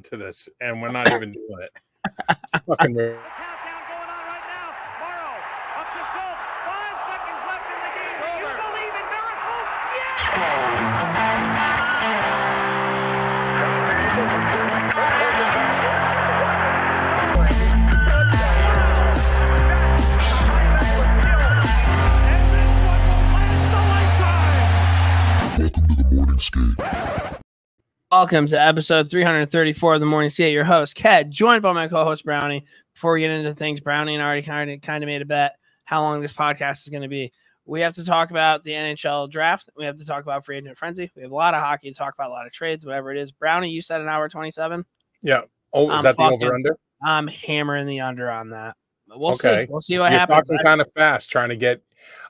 to this, and we're not even doing it. Fucking weird. Countdown going on right now. Morrow up to Schultz. 5 seconds left in the game. Do you believe in miracles? Welcome to episode 334 of the Morning Skate. Your host, Ked, joined by my co-host, Brownie. Before we get into things, Brownie and I already kind of made a bet how long this podcast is going to be. We have to talk about the NHL Draft. We have to talk about free agent frenzy. We have a lot of hockey to talk about, a lot of trades, whatever it is. Brownie, you said an hour 27? Yeah. Oh, is that the over-under? I'm hammering the under on that. We'll Okay. see. We'll see what You're happens. talking kind of fast, trying to get.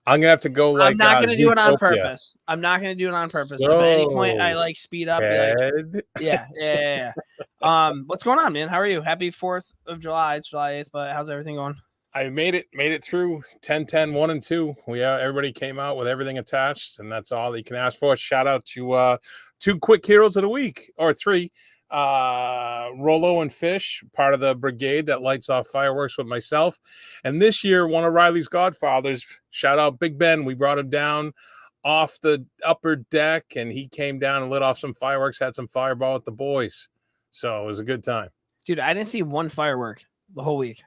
I'm gonna have to go like. I'm not gonna do it on Zootopia. purpose. I'm not gonna do it on purpose. If at any point I like speed up, be like, yeah. What's going on, man? How are you? Happy 4th of July. It's July 8th, but how's everything going? I made it through 10-10, 1 and 2. Everybody came out with everything attached, and that's all you can ask for. Shout out to 2 quick heroes of the week, or 3. Rolo and Fish, part of the brigade that lights off fireworks with myself. And this year, one of Riley's godfathers, shout out Big Ben. We brought him down off the upper deck, and he came down and lit off some fireworks, had some fireball with the boys. So it was a good time. Dude, I didn't see one firework the whole week.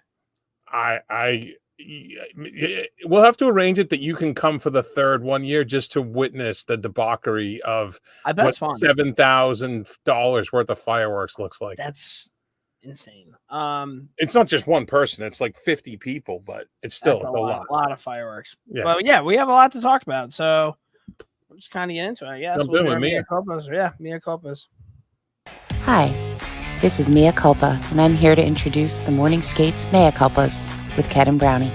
We'll have to arrange it that you can come for the third one year just to witness the debauchery of what $7,000 worth of fireworks looks like. That's insane. It's not just one person; it's like 50 people, but it's a lot of fireworks. Yeah. But yeah, we have a lot to talk about, so we'll just kind of get into it. I guess Jump in with Mia Culpas. Yeah, Mia Culpas. Hi, this is Mia Culpa, and I'm here to introduce the Morning Skates Mea Culpas with Ked and Brownie.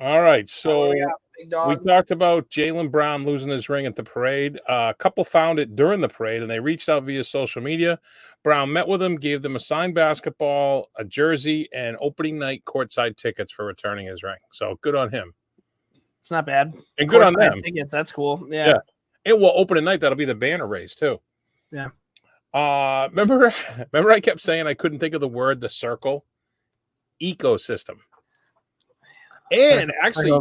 All right, so we talked about Jaylen Brown losing his ring at the parade. A couple found it during the parade, and they reached out via social media. Brown met with them, gave them a signed basketball, a jersey, and opening night courtside tickets for returning his ring. So good on him. It's not bad. And good on them. Tickets, that's cool. Yeah. It will open at night. That'll be the banner race, too. Yeah. Remember I kept saying I couldn't think of the word, the circle? Ecosystem. And actually,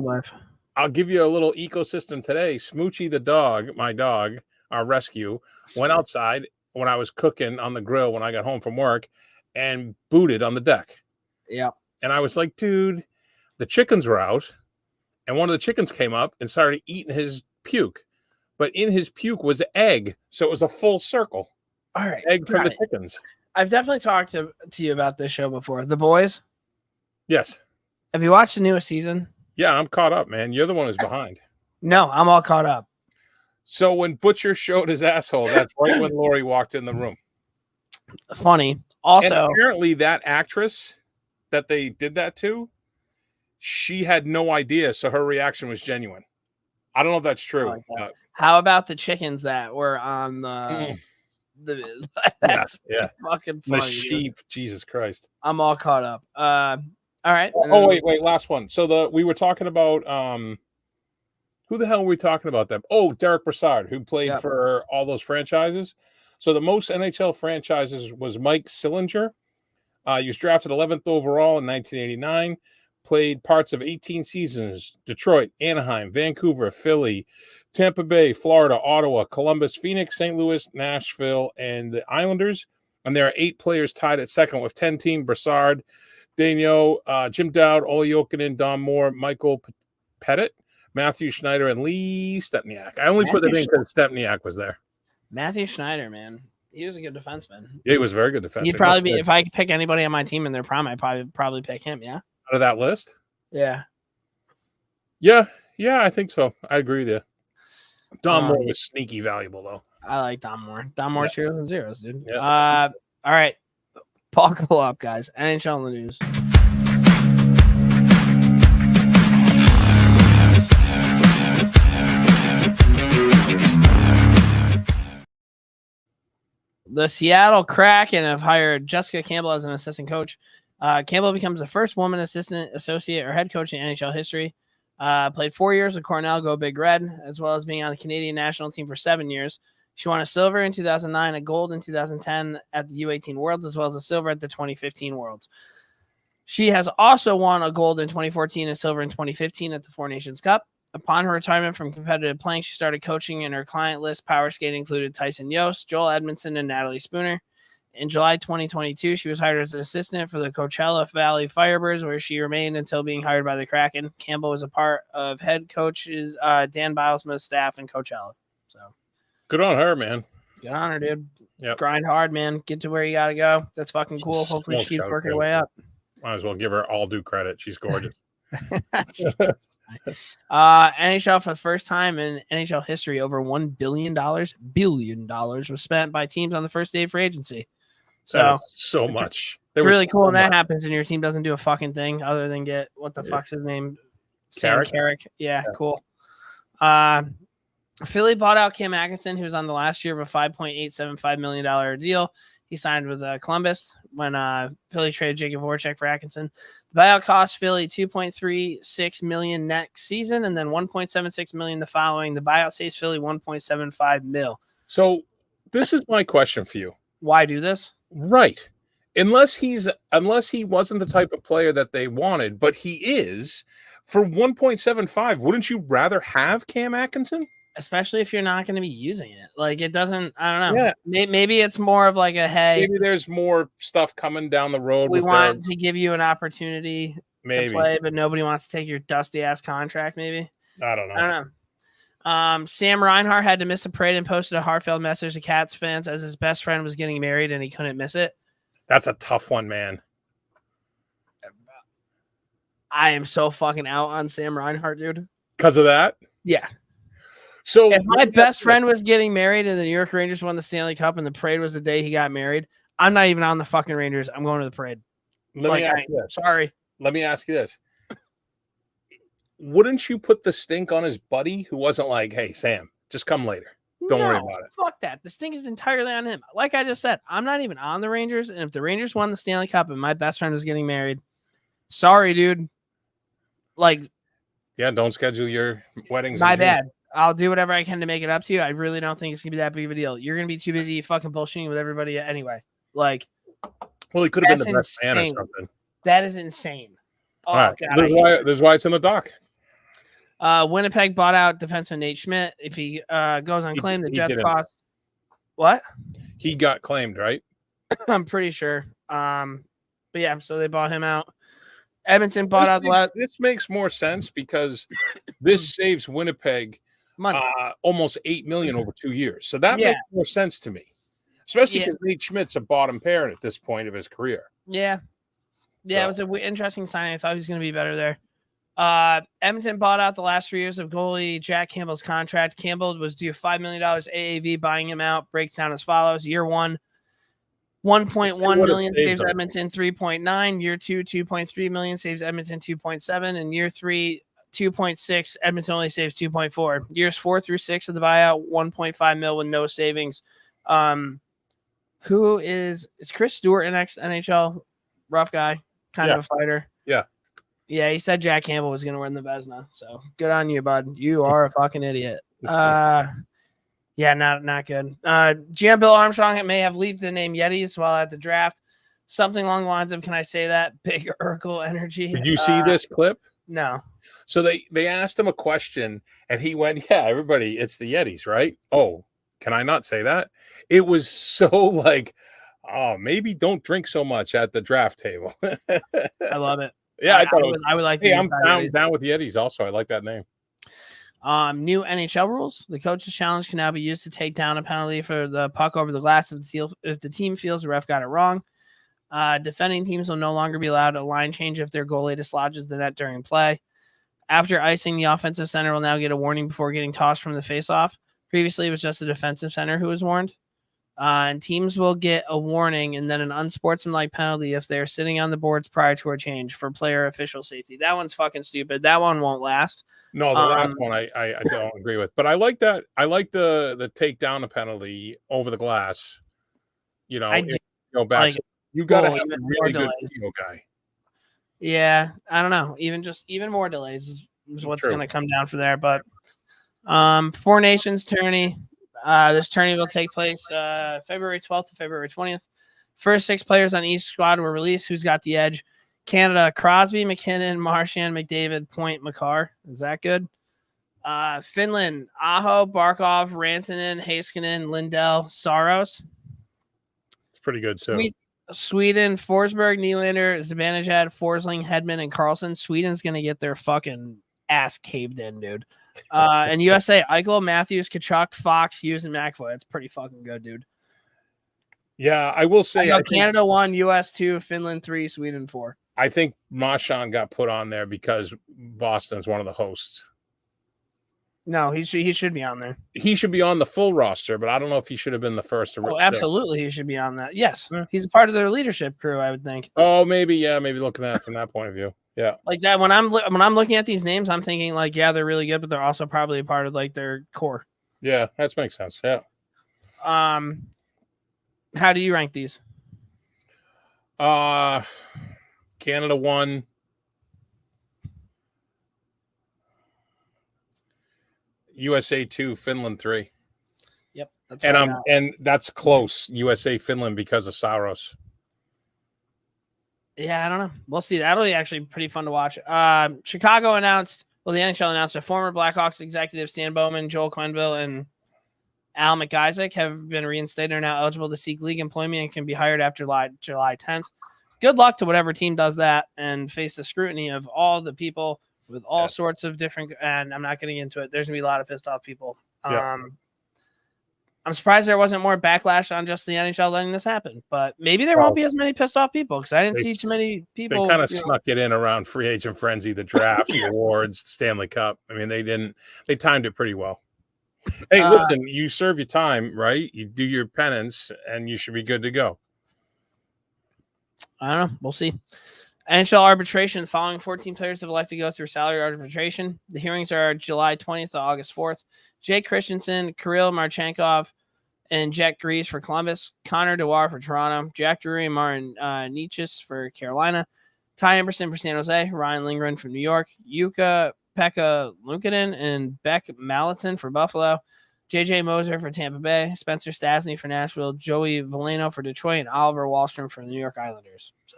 I'll give you a little ecosystem today. Smoochie the dog, my dog, our rescue, went outside when I was cooking on the grill when I got home from work and booted on the deck. Yeah. And I was like, dude, the chickens were out. And one of the chickens came up and started eating his puke. But in his puke was egg. So it was a full circle. All right. Egg for the chickens. I've definitely talked to you about this show before. The Boys? Yes. Have you watched the newest season? Yeah, I'm caught up, man. You're the one who's behind. No, I'm all caught up. So when Butcher showed his asshole, that's right when Lori walked in the room. Funny. Also, and apparently that actress that they did that to, she had no idea, so her reaction was genuine. I don't know if that's true. Like how about the chickens that were on that's fucking funny. The sheep, dude. Jesus Christ. I'm all caught up. All right. Oh, wait, last one. So we were talking about who the hell were we talking about them? Oh, Derek Brassard, who played for all those franchises. So the most NHL franchises was Mike Sillinger. He was drafted 11th overall in 1989. Played parts of 18 seasons: Detroit, Anaheim, Vancouver, Philly, Tampa Bay, Florida, Ottawa, Columbus, Phoenix, St. Louis, Nashville, and the Islanders. And there are 8 players tied at second with 10-team: Brassard, Daigneault, Jim Dowd, Olli Jokinen, Don Moore, Michael Pettit, Matthew Schneider, and Lee Stepniak. I only put them in because Stepniak was there. Matthew Schneider, man. He was a good defenseman. Yeah, he was a very good defenseman. He'd probably be, if I could pick anybody on my team in their prime, I'd probably pick him, yeah? Out of that list? Yeah. Yeah, I think so. I agree with you. Don Moore was sneaky valuable, though. I like Don Moore. Don Moore's heroes and zeros, dude. Yeah. All right. Buckle up, guys. NHL in the news. The Seattle Kraken have hired Jessica Campbell as an assistant coach. Campbell becomes the first woman assistant, associate, or head coach in NHL history. Played 4 years with Cornell, Go Big Red, as well as being on the Canadian national team for 7 years. She won a silver in 2009, a gold in 2010 at the U18 Worlds, as well as a silver at the 2015 Worlds. She has also won a gold in 2014 and silver in 2015 at the Four Nations Cup. Upon her retirement from competitive playing, she started coaching, and her client list power skating included Tyson Yost, Joel Edmondson, and Natalie Spooner. In July 2022, she was hired as an assistant for the Coachella Valley Firebirds, where she remained until being hired by the Kraken. Campbell was a part of head coach's Dan Bilesma's staff in Coachella. So good on her, man. Good on her, dude. Yep. Grind hard, man. Get to where you got to go. That's fucking cool. Hopefully she keeps working her way up. Might as well give her all due credit. She's gorgeous. NHL for the first time in NHL history, over $1 billion was spent by teams on the first day of free agency. So much. It's really cool when that happens and your team doesn't do a fucking thing other than get what the fuck's his name? Sam Carrick. Yeah, cool. Philly bought out Cam Atkinson, who was on the last year of a $5.875 million deal. He signed with Columbus when Philly traded Jacob Voracek for Atkinson. The buyout cost Philly $2.36 million next season, and then $1.76 million the following. The buyout saves Philly $1.75 million. So this is my question for you. Why do this? Right. Unless he wasn't the type of player that they wanted, but he is, for 1.75, wouldn't you rather have Cam Atkinson? Especially if you're not going to be using it. Like, it doesn't, I don't know. Yeah. Maybe it's more of like a, hey. Maybe there's more stuff coming down the road. We want to give you an opportunity to play, but nobody wants to take your dusty-ass contract, maybe. I don't know. Sam Reinhart had to miss a parade and posted a heartfelt message to Cats fans as his best friend was getting married and he couldn't miss it. That's a tough one, man. I am so fucking out on Sam Reinhart, dude. Because of that? Yeah. So if my best friend was getting married and the New York Rangers won the Stanley Cup and the parade was the day he got married, I'm not even on the fucking Rangers. I'm going to the parade. Sorry. Let me ask you this. Wouldn't you put the stink on his buddy who wasn't like, hey, Sam, just come later. Don't worry about it. Fuck that. The stink is entirely on him. Like I just said, I'm not even on the Rangers. And if the Rangers won the Stanley Cup and my best friend was getting married, sorry, dude. Like, yeah, don't schedule your weddings. My bad. I'll do whatever I can to make it up to you. I really don't think it's going to be that big of a deal. You're going to be too busy fucking bullshitting with everybody anyway. Like, well, he could have been the best fan or something. That is insane. Oh, right. God. This is why it's in the dock. Winnipeg bought out defenseman Nate Schmidt. If he goes unclaimed, the Jets cost. What? He got claimed, right? I'm pretty sure. But yeah, so they bought him out. Edmonton bought out the last. This makes more sense because this saves Winnipeg money, almost $8 million over 2 years. So that makes more sense to me, especially because Nate Schmidt's a bottom pair at this point of his career. Yeah, it was an interesting signing. I thought he was going to be better there. Edmonton bought out the last 3 years of goalie Jack Campbell's contract. Campbell was due $5 million AAV, buying him out. Breaks down as follows: year one, 1.1 million saves Edmonton 3.9. Year two, 2.3 million saves Edmonton 2.7. And year three, 2.6. Edmonton only saves 2.4. Years 4 through 6 of the buyout, 1.5 mil with no savings. Who is Chris Stewart in NHL? Rough guy, kind of a fighter. Yeah, he said Jack Campbell was going to win the Vezina. So good on you, bud. You are a fucking idiot. Yeah, not good. GM Bill Armstrong may have leaped the name Yetis while at the draft. Something along the lines of, can I say that? Big Urkel energy. Did you see this clip? No. So they asked him a question, and he went, yeah, everybody, it's the Yetis, right? Oh, can I not say that? It was so like, oh, maybe don't drink so much at the draft table. I love it. Yeah, I would like to. Hey, I'm down with the Yetis also. I like that name. New NHL rules. The coach's challenge can now be used to take down a penalty for the puck over the glass if the team feels the ref got it wrong. Defending teams will no longer be allowed a line change if their goalie dislodges the net during play. After icing, the offensive center will now get a warning before getting tossed from the faceoff. Previously, it was just the defensive center who was warned. And teams will get a warning and then an unsportsmanlike penalty if they're sitting on the boards prior to a change for player official safety. That one's fucking stupid. That one won't last. No, the last one I don't agree with. But I like that. I like the take down a penalty over the glass. You know, go back. Like, so you got to have a really good video guy. Yeah, I don't know. Even more delays is what's going to come down for there. But Four Nations tourney. This tourney will take place February 12th to February 20th. First 6 players on each squad were released. Who's got the edge? Canada, Crosby, McKinnon, Marchand, McDavid, Point, Makar. Is that good? Finland, Aho, Barkov, Rantanen, Heiskanen, Lindell, Saros. It's pretty good, too. Sweden, Forsberg, Nylander, Zibanejad, Forsling, Hedman, and Carlson. Sweden's going to get their fucking ass caved in, dude. And USA, Eichel, Matthews, Kachuk, Fox, Hughes, and McAvoy. That's pretty fucking good, dude. Yeah, I will say. I think Canada 1, US 2, Finland 3, Sweden 4. I think Marchand got put on there because Boston's one of the hosts. No, he should be on there. He should be on the full roster, but I don't know if he should have been the first. Oh, absolutely, he should be on that. Yes, he's a part of their leadership crew, I would think. Oh, maybe looking at it from that point of view. Yeah, like that. When I'm looking at these names, I'm thinking like, yeah, they're really good, but they're also probably a part of like their core. Yeah, that makes sense. Yeah. How do you rank these? Canada 1. USA 2, Finland 3. Yep. That's and that's close. USA, Finland because of Saros. Yeah, I don't know. We'll see. That'll be actually pretty fun to watch. Chicago announced, the NHL announced a former Blackhawks executive, Stan Bowman, Joel Quenneville, and Al McIsaac have been reinstated and are now eligible to seek league employment and can be hired after July 10th. Good luck to whatever team does that and face the scrutiny of all the people with all sorts of different, and I'm not getting into it. There's going to be a lot of pissed off people. I'm surprised there wasn't more backlash on just the NHL letting this happen, but maybe there won't be as many pissed off people because I didn't see too many people. They kind of snuck it in around free agent frenzy, the draft, the awards, the Stanley Cup. I mean, they timed it pretty well. Hey, listen, you serve your time, right? You do your penance, and you should be good to go. I don't know. We'll see. NHL arbitration. The following 14 players have elected to go through salary arbitration. The hearings are July 20th to August 4th. Jake Christensen, Kirill Marchenkov, and Jack Grease for Columbus. Connor Dewar for Toronto. Jack Drury and Martin Nietzsche for Carolina. Ty Emberson for San Jose. Ryan Lindgren from New York. Pekka Luukkonen and Beck Mallison for Buffalo. JJ Moser for Tampa Bay. Spencer Stasny for Nashville. Joey Veleno for Detroit. And Oliver Wahlstrom for the New York Islanders. So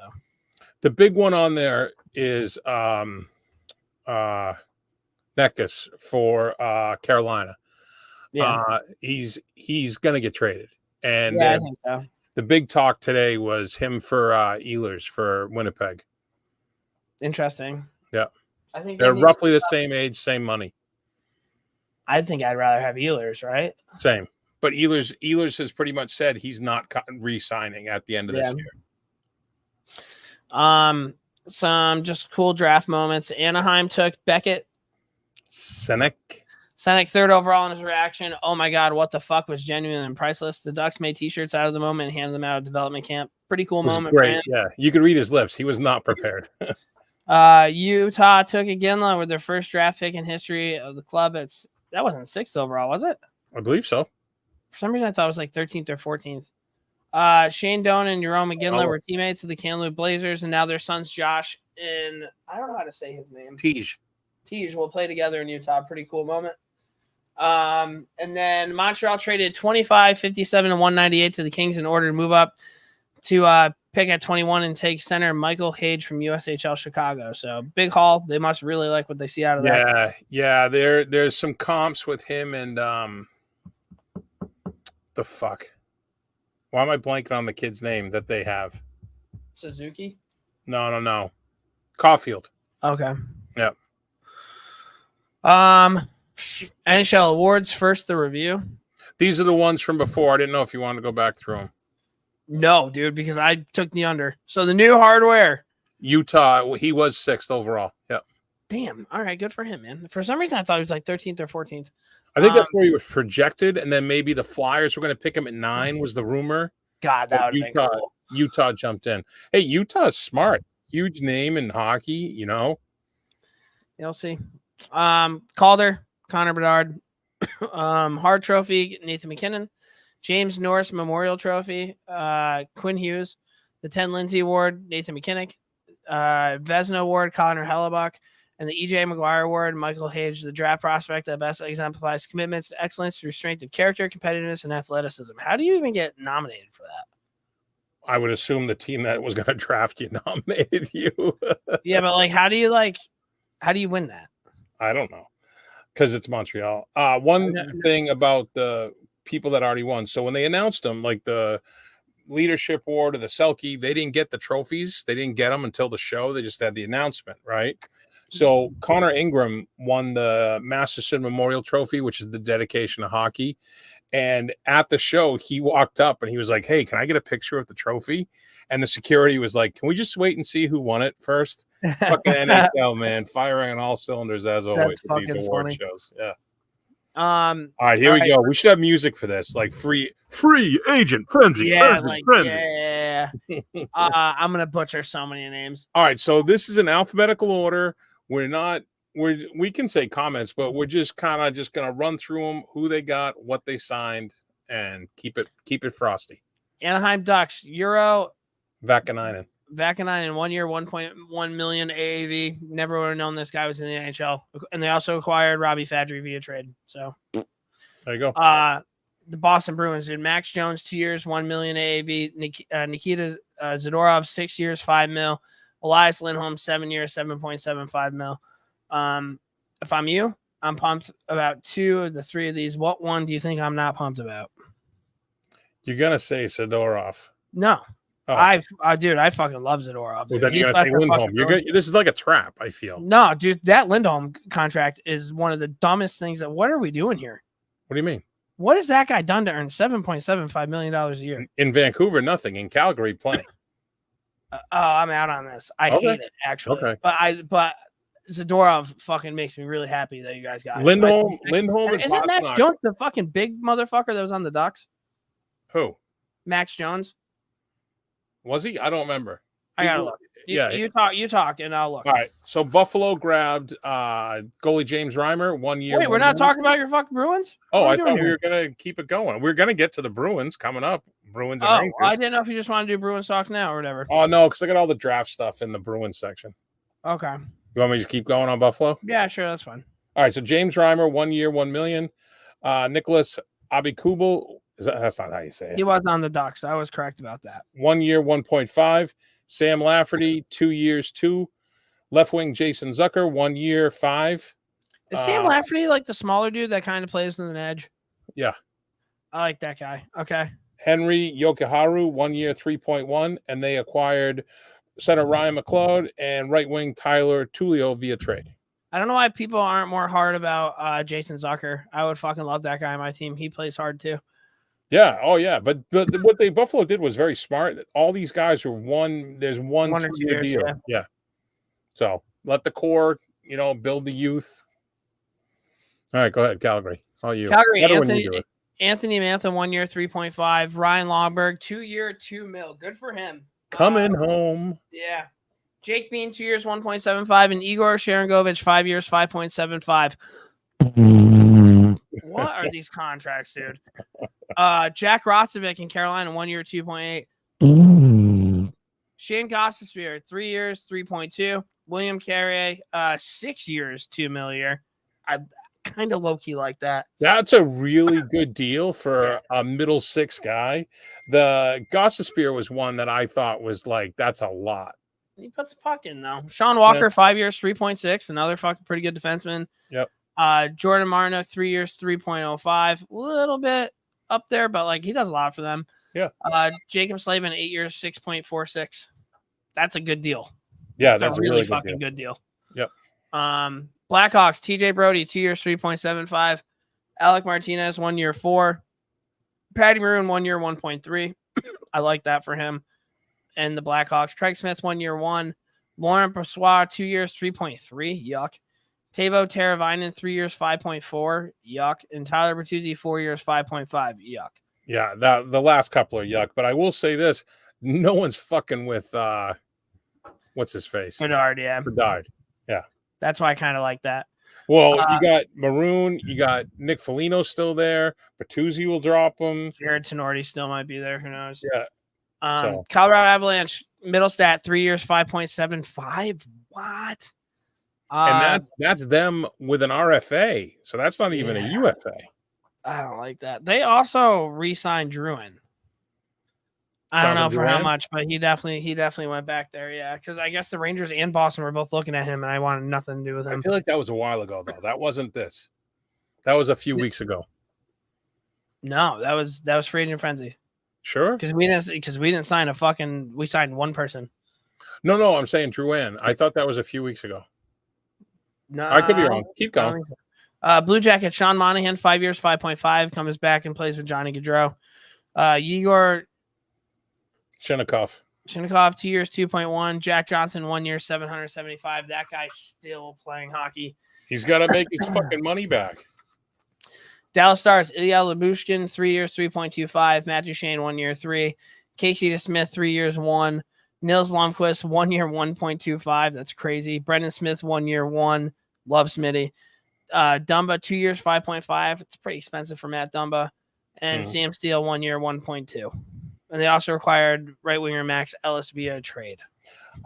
the big one on there is Neckus for Carolina. Yeah, he's gonna get traded. And I think so. The big talk today was him for Ehlers for Winnipeg. Interesting. Yeah. I think they're roughly the same age, same money. I think I'd rather have Ehlers, right? Same. But Ehlers has pretty much said he's not re-signing at the end of this year. Some just cool draft moments. Anaheim took Beckett. Senek third overall in his reaction. Oh my God, what the fuck was genuine and priceless. The Ducks made t-shirts out of the moment and handed them out at development camp. Pretty cool moment. Great. Yeah. You could read his lips. He was not prepared. Utah took Iginla with their first draft pick in history of the club. That wasn't 6th overall, was it? I believe so. For some reason, I thought it was like 13th or 14th. Shane Doan and Jerome Iginla were teammates of the Kamloops Blazers, and now their sons Josh and I don't know how to say his name. Tej will play together in Utah. Pretty cool moment. And then Montreal traded 25, 57, and 198 to the Kings in order to move up to pick at 21 and take center Michael Cage from USHL Chicago. So big haul. They must really like what they see out of that. Yeah. There's some comps with him and the fuck. Why am I blanking on the kid's name that they have? Suzuki? No. Caulfield. Okay. Yep. NHL awards first. The review. These are the ones from before. I didn't know if you wanted to go back through them. No, dude, because I took the under. So the new hardware. Utah, he was 6th overall. Yep. Damn. All right, good for him, man. For some reason, I thought he was like 13th or 14th. I think that's where he was projected, and then maybe the Flyers were going to pick him at 9 was the rumor. God, that would have been cool. Utah jumped in. Hey, Utah's smart. Huge name in hockey, you know. You'll see. Calder, Connor Bedard. Hart Trophy, Nathan McKinnon. James Norris Memorial Trophy, Quinn Hughes. The 10 Lindsay Award, Nathan McKinnick. Vezina Award, Connor Hellebuck. And the E.J. McGuire Award, Michael Hage, the draft prospect that best exemplifies commitments to excellence through strength of character, competitiveness, and athleticism. How do you even get nominated for that? I would assume the team that was going to draft you nominated you. Yeah, but like, how do you win that? I don't know, because it's Montreal. One thing about the people that already won. So when they announced them, like the Leadership Award or the Selkie, they didn't get the trophies. They didn't get them until the show. They just had the announcement, right? So Connor Ingram won the Masterson Memorial Trophy, which is the dedication of hockey. And at the show, he walked up and he was like, "Hey, can I get a picture of the trophy?" And the security was like, "Can we just wait and see who won it first?" Fucking NHL, man, firing on all cylinders as always with these award shows. Yeah. All right, here we go. We should have music for this, like free agent frenzy. Yeah, frenzy. Yeah. I'm gonna butcher so many names. All right, so this is in alphabetical order. We can say comments, but we're just kind of just gonna run through them, who they got, what they signed, and keep it frosty. Anaheim Ducks, Euro Vakanainen, 1 year, 1.1 million AAV. Never would have known this guy was in the NHL. And they also acquired Robbie Fadry via trade. So there you go. The Boston Bruins did Max Jones 2 years, 1 million AAV. Nikita Zadorov 6 years, 5 mil. Elias Lindholm 7 years, 7.75 mil. If I'm you, I'm pumped about 2 of the 3 of these. What one do you think I'm not pumped about? You're gonna say Zadorov? No. Oh. Dude, I fucking love Zadorov. Well, then you're gonna say Lindholm. This is like a trap, I feel. No, dude, that Lindholm contract is one of the dumbest things. What are we doing here? What do you mean? What has that guy done to earn $7.75 million a year? In Vancouver, nothing. In Calgary, plenty. I'm out on this. I hate it, actually. Okay. But Zadorov fucking makes me really happy that you guys got Lindholm. Isn't Max Jones the fucking big motherfucker that was on the Ducks? Who? Max Jones. Was he? I don't remember. I gotta look. You talk, and I'll look. All right. So Buffalo grabbed goalie James Reimer 1 year. Wait, we're not talking about your fucking Bruins? Oh, I thought we were gonna keep it going. We're gonna get to the Bruins coming up. Bruins and Rangers. I didn't know if you just want to do Bruins talks now or whatever. Oh no, because I got all the draft stuff in the Bruins section. Okay. You want me to keep going on Buffalo? Yeah, sure, that's fine. All right. So James Reimer, 1 year, 1 million. Nicholas Abikubel. That's not how you say it. He was on the Ducks. I was correct about that. 1 year, 1.5. Sam Lafferty, 2 years, 2. Left wing Jason Zucker, 1 year, 5. Is Sam Lafferty like the smaller dude that kind of plays with an edge? Yeah. I like that guy. Okay. Henry Yokiharu, 1 year, 3.1. And they acquired center Ryan McLeod and right wing Tyler Tullio via trade. I don't know why people aren't more hard about Jason Zucker. I would fucking love that guy on my team. He plays hard too. Yeah. Oh, yeah. But what Buffalo did was very smart. All these guys are there's one 2 year deal. Yeah. So let the core, build the youth. All right, go ahead, Calgary. All you. Calgary, Anthony Mantha, 1 year, 3.5. Ryan Longberg, 2 year, 2 mil. Good for him. Coming home. Yeah. Jake Bean, 2 years, 1.75. And Igor Sharangovich, 5 years, 5.75. What are these contracts, dude? Jack Rotzovic in Carolina, 1 year, 2.8. Shane Gostisbehere, 3 years, 3.2. William Carrier, 6 years, 2 mil a year. I kind of low-key like that. That's a really good deal for a middle six guy. The Gostisbehere was one that I thought was like, that's a lot. He puts a puck in, though. Sean Walker, 5 years, 3.6. Another fucking pretty good defenseman. Yep. Jordan Marnock, 3 years, 3.05. A little bit up there, but he does a lot for them. Yeah. Jacob Slavin, 8 years, 6.46. That's a good deal. Yeah, that's a really fucking good deal. Yep. Blackhawks, TJ Brody, 2 years, 3.75. Alec Martinez, 1 year, 4. Patty Maroon, 1 year, 1.3. I like that for him. And the Blackhawks. Craig Smith, 1 year, 1. Lauren Brossoit, 2 years, 3.3. Yuck. Teuvo Teravainen, 3 years, 5.4. Yuck. And Tyler Bertuzzi, 4 years, 5.5. Yuck. Yeah, the last couple are yuck. But I will say this: no one's fucking with what's his face? Bedard, yeah. Bedard. Yeah. That's why I kind of like that. Well, you got Maroon, you got Nick Foligno still there. Bertuzzi will drop him. Jared Tenorti still might be there. Who knows? Yeah. Colorado Avalanche, Middlestat, 3 years, 5.75. What? And that's them with an RFA. So that's not even a UFA. I don't like that. They also re-signed Druin. I don't know for how much, but he definitely went back there. Yeah, because I guess the Rangers and Boston were both looking at him, and I wanted nothing to do with him. I feel like that was a while ago, though. That wasn't this. That was a few weeks ago. No, that was free agent frenzy. Sure. Because we didn't sign we signed one person. No, I'm saying Drouin. I thought that was a few weeks ago. No, I could be wrong. Keep going. Blue Jacket, Sean Monahan, 5 years, 5.5, comes back and plays with Johnny Gaudreau. Igor Shinnikov, 2 years, 2.1. Jack Johnson, 1 year, 775. That guy's still playing hockey. He's got to make his fucking money back. Dallas Stars, Ilya Lyubushkin, 3 years, 3.25. Matt Duchene, 1 year, 3. Casey DeSmith, 3 years, 1. Nils Lundqvist, 1 year, 1.25. That's crazy. Brendan Smith, 1 year, 1. Love Smitty. Dumba, 2 years, 5.5. It's pretty expensive for Matt Dumba. And Sam Steele, 1 year, 1.2. And they also acquired right winger Max Ellis via trade.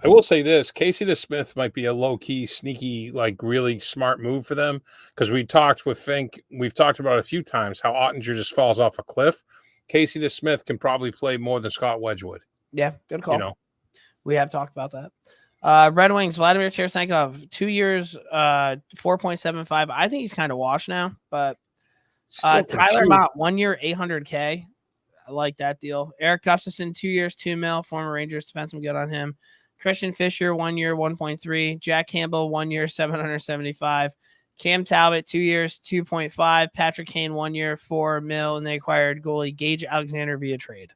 I will say this: Casey DeSmith might be a low key, sneaky, like really smart move for them because we talked with Fink. We've talked about it a few times how Ottinger just falls off a cliff. Casey DeSmith can probably play more than Scott Wedgwood. Yeah, good call. You know, we have talked about that. Red Wings, Vladimir Tarasenko, 2 years, 4.75. I think he's kind of washed now, but Tyler Mott, 1 year, $800K. I like that deal. Eric Gustafson, 2 years, $2 million. Former Rangers defenseman, good on him. Christian Fisher, 1 year, 1.3. Jack Campbell, 1 year, 775. Cam Talbot, 2 years, 2.5. Patrick Kane, 1 year, $4 million. And they acquired goalie Gage Alexander via trade.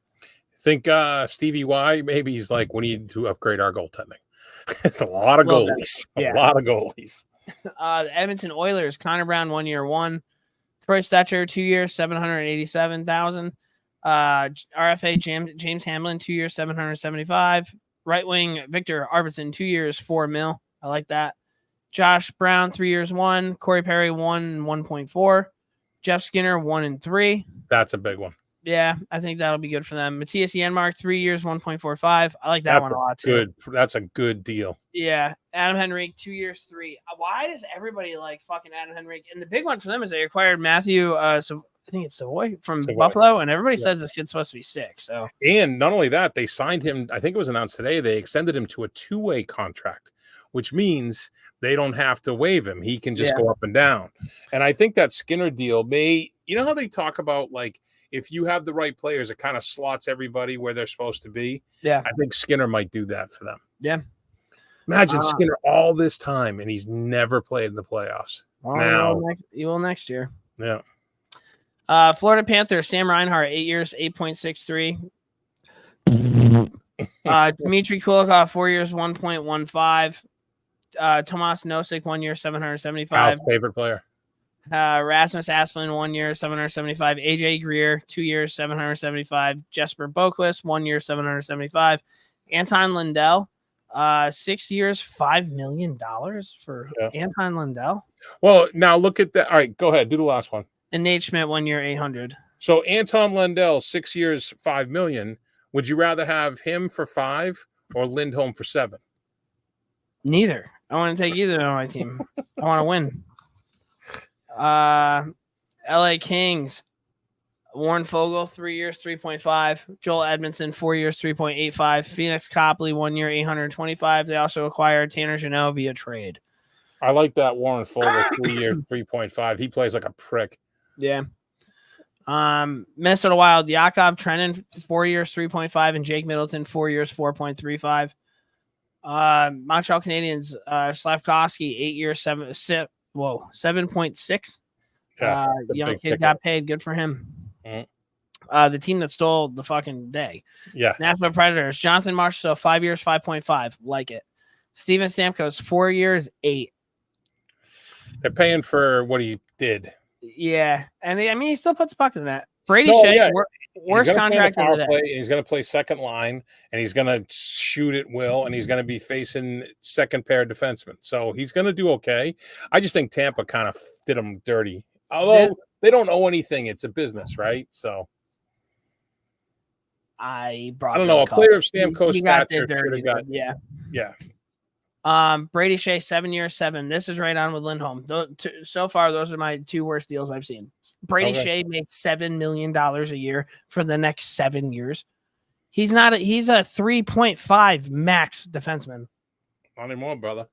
Think Stevie Y, maybe he's like, we need to upgrade our goaltending. It's a lot of goalies. A lot of goalies. The Edmonton Oilers, Connor Brown, 1 year, 1. Troy Stetcher, 2 years, $787,000. RFA James Hamlin, 2 years, $775. Right wing Victor Arvidsson, 2 years, $4 million. I like that. Josh Brown, 3 years, 1. Corey Perry, 1 1.4. Jeff Skinner, 1 and 3. That's a big one. Yeah, I think that'll be good for them. Matthias Janmark, 3 years, 1.45. I like that one a lot too. That's a good deal. Yeah. Adam Henrique, 2 years, 3. Why does everybody like fucking Adam Henrique? And the big one for them is they acquired Matthew I think it's Savoy from Buffalo, and everybody says this kid's supposed to be sick. So, and not only that, they signed him. I think it was announced today. They extended him to a 2-way contract, which means they don't have to waive him. He can just go up and down. And I think that Skinner deal may, you know how they talk about like if you have the right players, it kind of slots everybody where they're supposed to be. Yeah, I think Skinner might do that for them. Yeah. Imagine Skinner all this time and he's never played in the playoffs. Well, now he will next year. Yeah. Florida Panthers, Sam Reinhart, 8 years, 8.63. Dmitry Kulikov, 4 years, 1.15. Tomas Nosek, 1 year, 775. Favorite player. Rasmus Asplund, 1 year, 775. AJ Greer, 2 years, 775. Jesper Boquist, 1 year, 775. Anton Lindell, 6 years, $5 million for Anton Lindell. Well, now look at that. All right, go ahead. Do the last one. And Nate Schmidt, 1 year, 800. So Anton Lindell, 6 years, $5 million. Would you rather have him for 5 or Lindholm for 7? Neither. I want to take either on my team. I want to win. LA Kings, Warren Fogle, 3 years, 3.5. Joel Edmondson, 4 years, 3.85. Phoenix Copley, 1 year, 825. They also acquired Tanner Jeannot via trade. I like that Warren Fogle, 3 years, 3.5. He plays like a prick. Yeah. Minnesota Wild, Yakov Trenin, 4 years, 3.5, and Jake Middleton, 4 years, 4.35. Montreal Canadiens, Slavkovsky, 8 years, 7.6. Young kid got paid. Good for him. Mm-hmm. The team that stole the fucking day. Yeah. Nashville Predators, Jonathan Marchessault, 5 years, 5.5. Like it. Steven Stamkos, 4 years, 8. They're paying for what he did. Yeah, and he still puts a puck in that. Brady Shea, worst contract in the day. He's going to play second line, and he's going to shoot at will, and he's going to be facing second pair defensemen. So he's going to do okay. I just think Tampa kind of did him dirty. Although they don't owe anything, it's a business, right? So I don't know. A player of Stamkos stature should have got. Yeah. Brady Shea, 7 years, 7. This is right on with Lindholm. So far, those are my 2 worst deals I've seen. Brady Shea makes $7 million a year for the next 7 years. He's a 3.5 max defenseman. Not anymore, brother.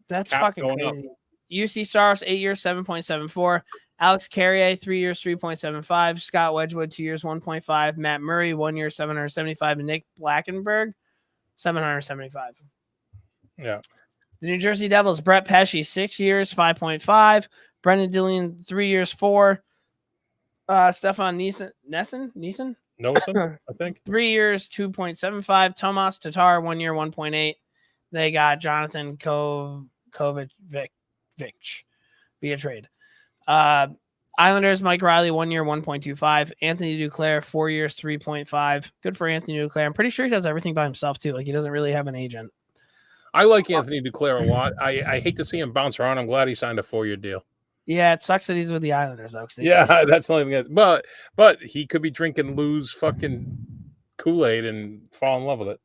That's fucking crazy. UC Stars, 8 years, 7.74. Alex Carrier, 3 years, 3.75. Scott Wedgwood, 2 years, 1.5. Matt Murray, 1 year, 775. And Nick Blackenberg, 775. Yeah. The New Jersey Devils, Brett Pesce, 6 years, 5.5. Brendan Dillon, 3 years, 4. Stefan Nielsen, I think. 3 years, 2.75. Tomas Tatar, 1 year, 1.8. They got Jonathan Kovacic via trade. Islanders, Mike Riley, 1 year, 1.25. Anthony Duclair, 4 years, 3.5. Good for Anthony Duclair. I'm pretty sure he does everything by himself, too. Like, he doesn't really have an agent. I like Anthony Duclair a lot. I hate to see him bounce around. I'm glad he signed a 4-year deal. Yeah, it sucks that he's with the Islanders, though. Yeah, that's the only thing. But he could be drinking Lou's fucking Kool-Aid and fall in love with it.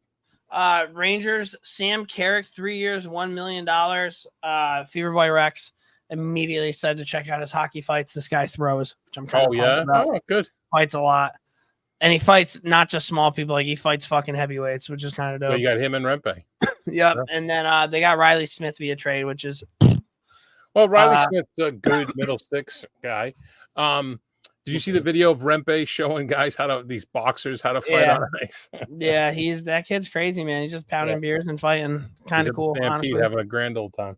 Rangers, Sam Carrick, 3 years, $1 million. Feverboy Rex immediately said to check out his hockey fights. This guy throws, which I'm kind of pumped about. Oh, good. Fights a lot. And he fights not just small people, like he fights fucking heavyweights, which is kind of dope. So you got him and Rempe. Yep. Yeah. And then they got Riley Smith via trade, which is well, Riley Smith's a good middle six guy. Did you see the video of Rempe showing guys these boxers how to fight on ice? Yeah, that kid's crazy, man. He's just pounding beers and fighting. Kind of cool. Stampede, having a grand old time.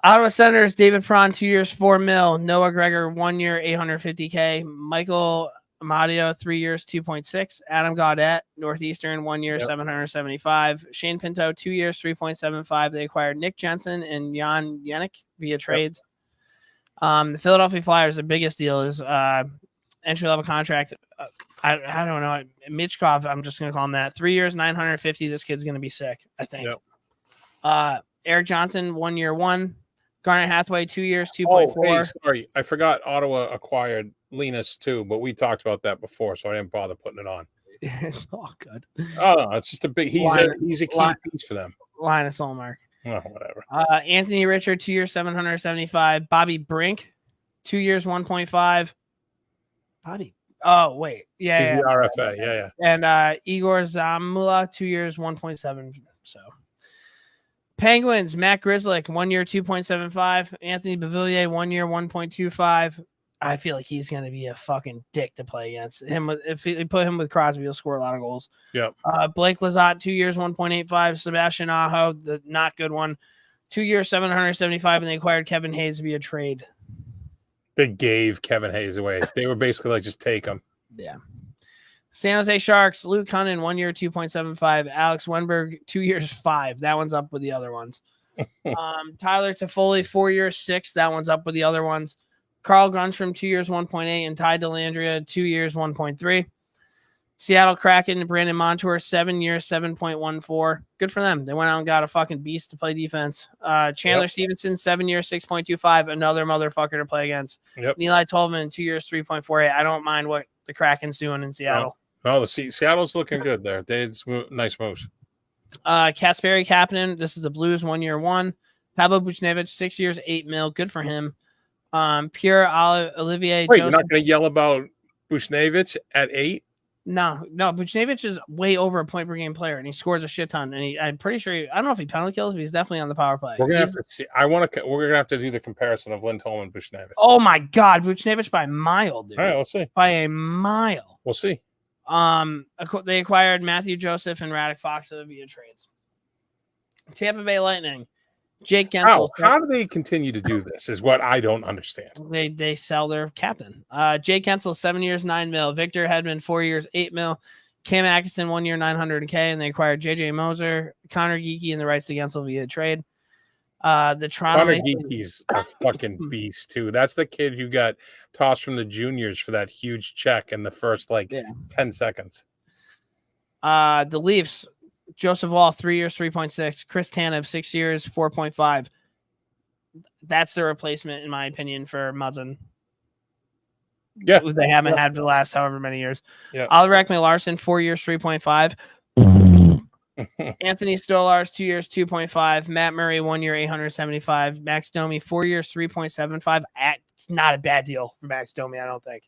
Ottawa Senators, David Perron, 2 years, $4 million. Noah Gregor, 1 year, $850K. Michael Amadio, 3 years, 2.6. Adam Gaudette, Northeastern, 1 year, $775. Shane Pinto, 2 years, 3.75. They acquired Nick Jensen and Jan Yannick via trades. The Philadelphia Flyers, the biggest deal is entry-level contract. I don't know. Mitchkov, I'm just going to call him that. 3 years, $950. This kid's going to be sick, I think. Eric Johnson, 1 year, 1. Garnet Hathaway, 2 years, 2.4. Oh, hey, sorry. I forgot Ottawa acquired Linus too, but we talked about that before, so I didn't bother putting it on. It's all good. Oh, no, it's just a big – he's a key piece for them. Linus Ullmark. Oh, whatever. Anthony Richard, 2 years, $775. Bobby Brink, 2 years, 1.5. Bobby. Oh, wait. Yeah. He's the RFA. Yeah. And Igor Zamula, 2 years, 1.7. So Penguins, Matt Grzelcyk, 1 year, 2.75. Anthony Beauvillier, 1 year, 1.25. I feel like he's going to be a fucking dick to play against him. If he put him with Crosby, he'll score a lot of goals. Yep. Blake Lizotte, 2 years, 1.85. Sebastian Aho, the not good one, 2 years, 775, and they acquired Kevin Hayes via trade. They gave Kevin Hayes away. They were basically like, just take him. Yeah. San Jose Sharks, Luke Cunnin, 1 year, 2.75. Alex Wenberg, 2 years, 5. That one's up with the other ones. Tyler Toffoli, 4 years, 6. That one's up with the other ones. Carl Grundstrom, 2 years, 1.8. And Ty Dellandrea, 2 years, 1.3. Seattle Kraken, Brandon Montour, 7 years, 7.14. Good for them. They went out and got a fucking beast to play defense. Chandler Stevenson, 7 years, 6.25. Another motherfucker to play against. Yep. Eli Tolman, 2 years, 3.48. I don't mind what the Kraken's doing in Seattle. No, Seattle's looking good there. They had some nice moves. Kasperi Kapanen, this is the Blues, 1 year, 1. Pavel Buchnevich, 6 years, $8 million. Good for him. Pierre Olivier. Wait, Joseph. you're not going to yell about Buchnevich at 8? No. Buchnevich is way over a point per game player, and he scores a shit ton. And I'm pretty sure I don't know if he penalty kills, but he's definitely on the power play. We're gonna have to see. We're gonna have to do the comparison of Lindholm and Buchnevich. Oh my God, Buchnevich by a mile, dude. All right, let's see. By a mile. We'll see. They acquired Matthew Joseph and Radek Fox via trades. Tampa Bay Lightning, Jake Gensel. How do they continue to do this? Is what I don't understand. They sell their captain. Jake Gensel, 7 years, $9 million. Victor Hedman, 4 years, $8 million. Cam Atkinson, 1 year, $900K, and they acquired JJ Moser, Connor Geeky, and the rights to Gensel via trade. The Toronto Connor Geeky's a fucking beast too. That's the kid who got tossed from the juniors for that huge check in the first 10 seconds. The Leafs, Joseph Wall, 3 years, 3.6. Chris Tanev, 6 years, 4.5. That's the replacement, in my opinion, for Muzzin. Yeah. Who they haven't had for the last however many years. Yeah. Alrik Larson, 4 years, 3.5. Anthony Stolarz, 2 years, 2.5. Matt Murray, 1 year, 875. Max Domi, 4 years, 3.75. It's not a bad deal for Max Domi, I don't think.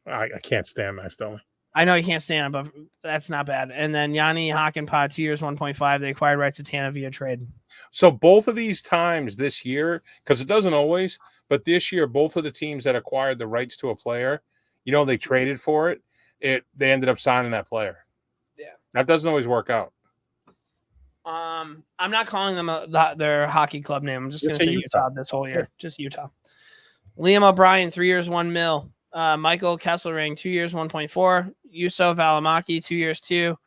I can't stand Max Domi. I know you can't stand him, but that's not bad. And then Yanni Hakanpää, 2 years, 1.5. They acquired rights to Tana via trade. So both of these times this year, because it doesn't always, but this year, both of the teams that acquired the rights to a player, they traded for it. They ended up signing that player. Yeah, that doesn't always work out. I'm not calling them their hockey club name. I'm just going to say Utah this whole year. Just Utah. Liam O'Brien, 3 years, $1 million. Michael Kesselring, 2 years, 1.4. Yuso Valimaki, 2 years, 2.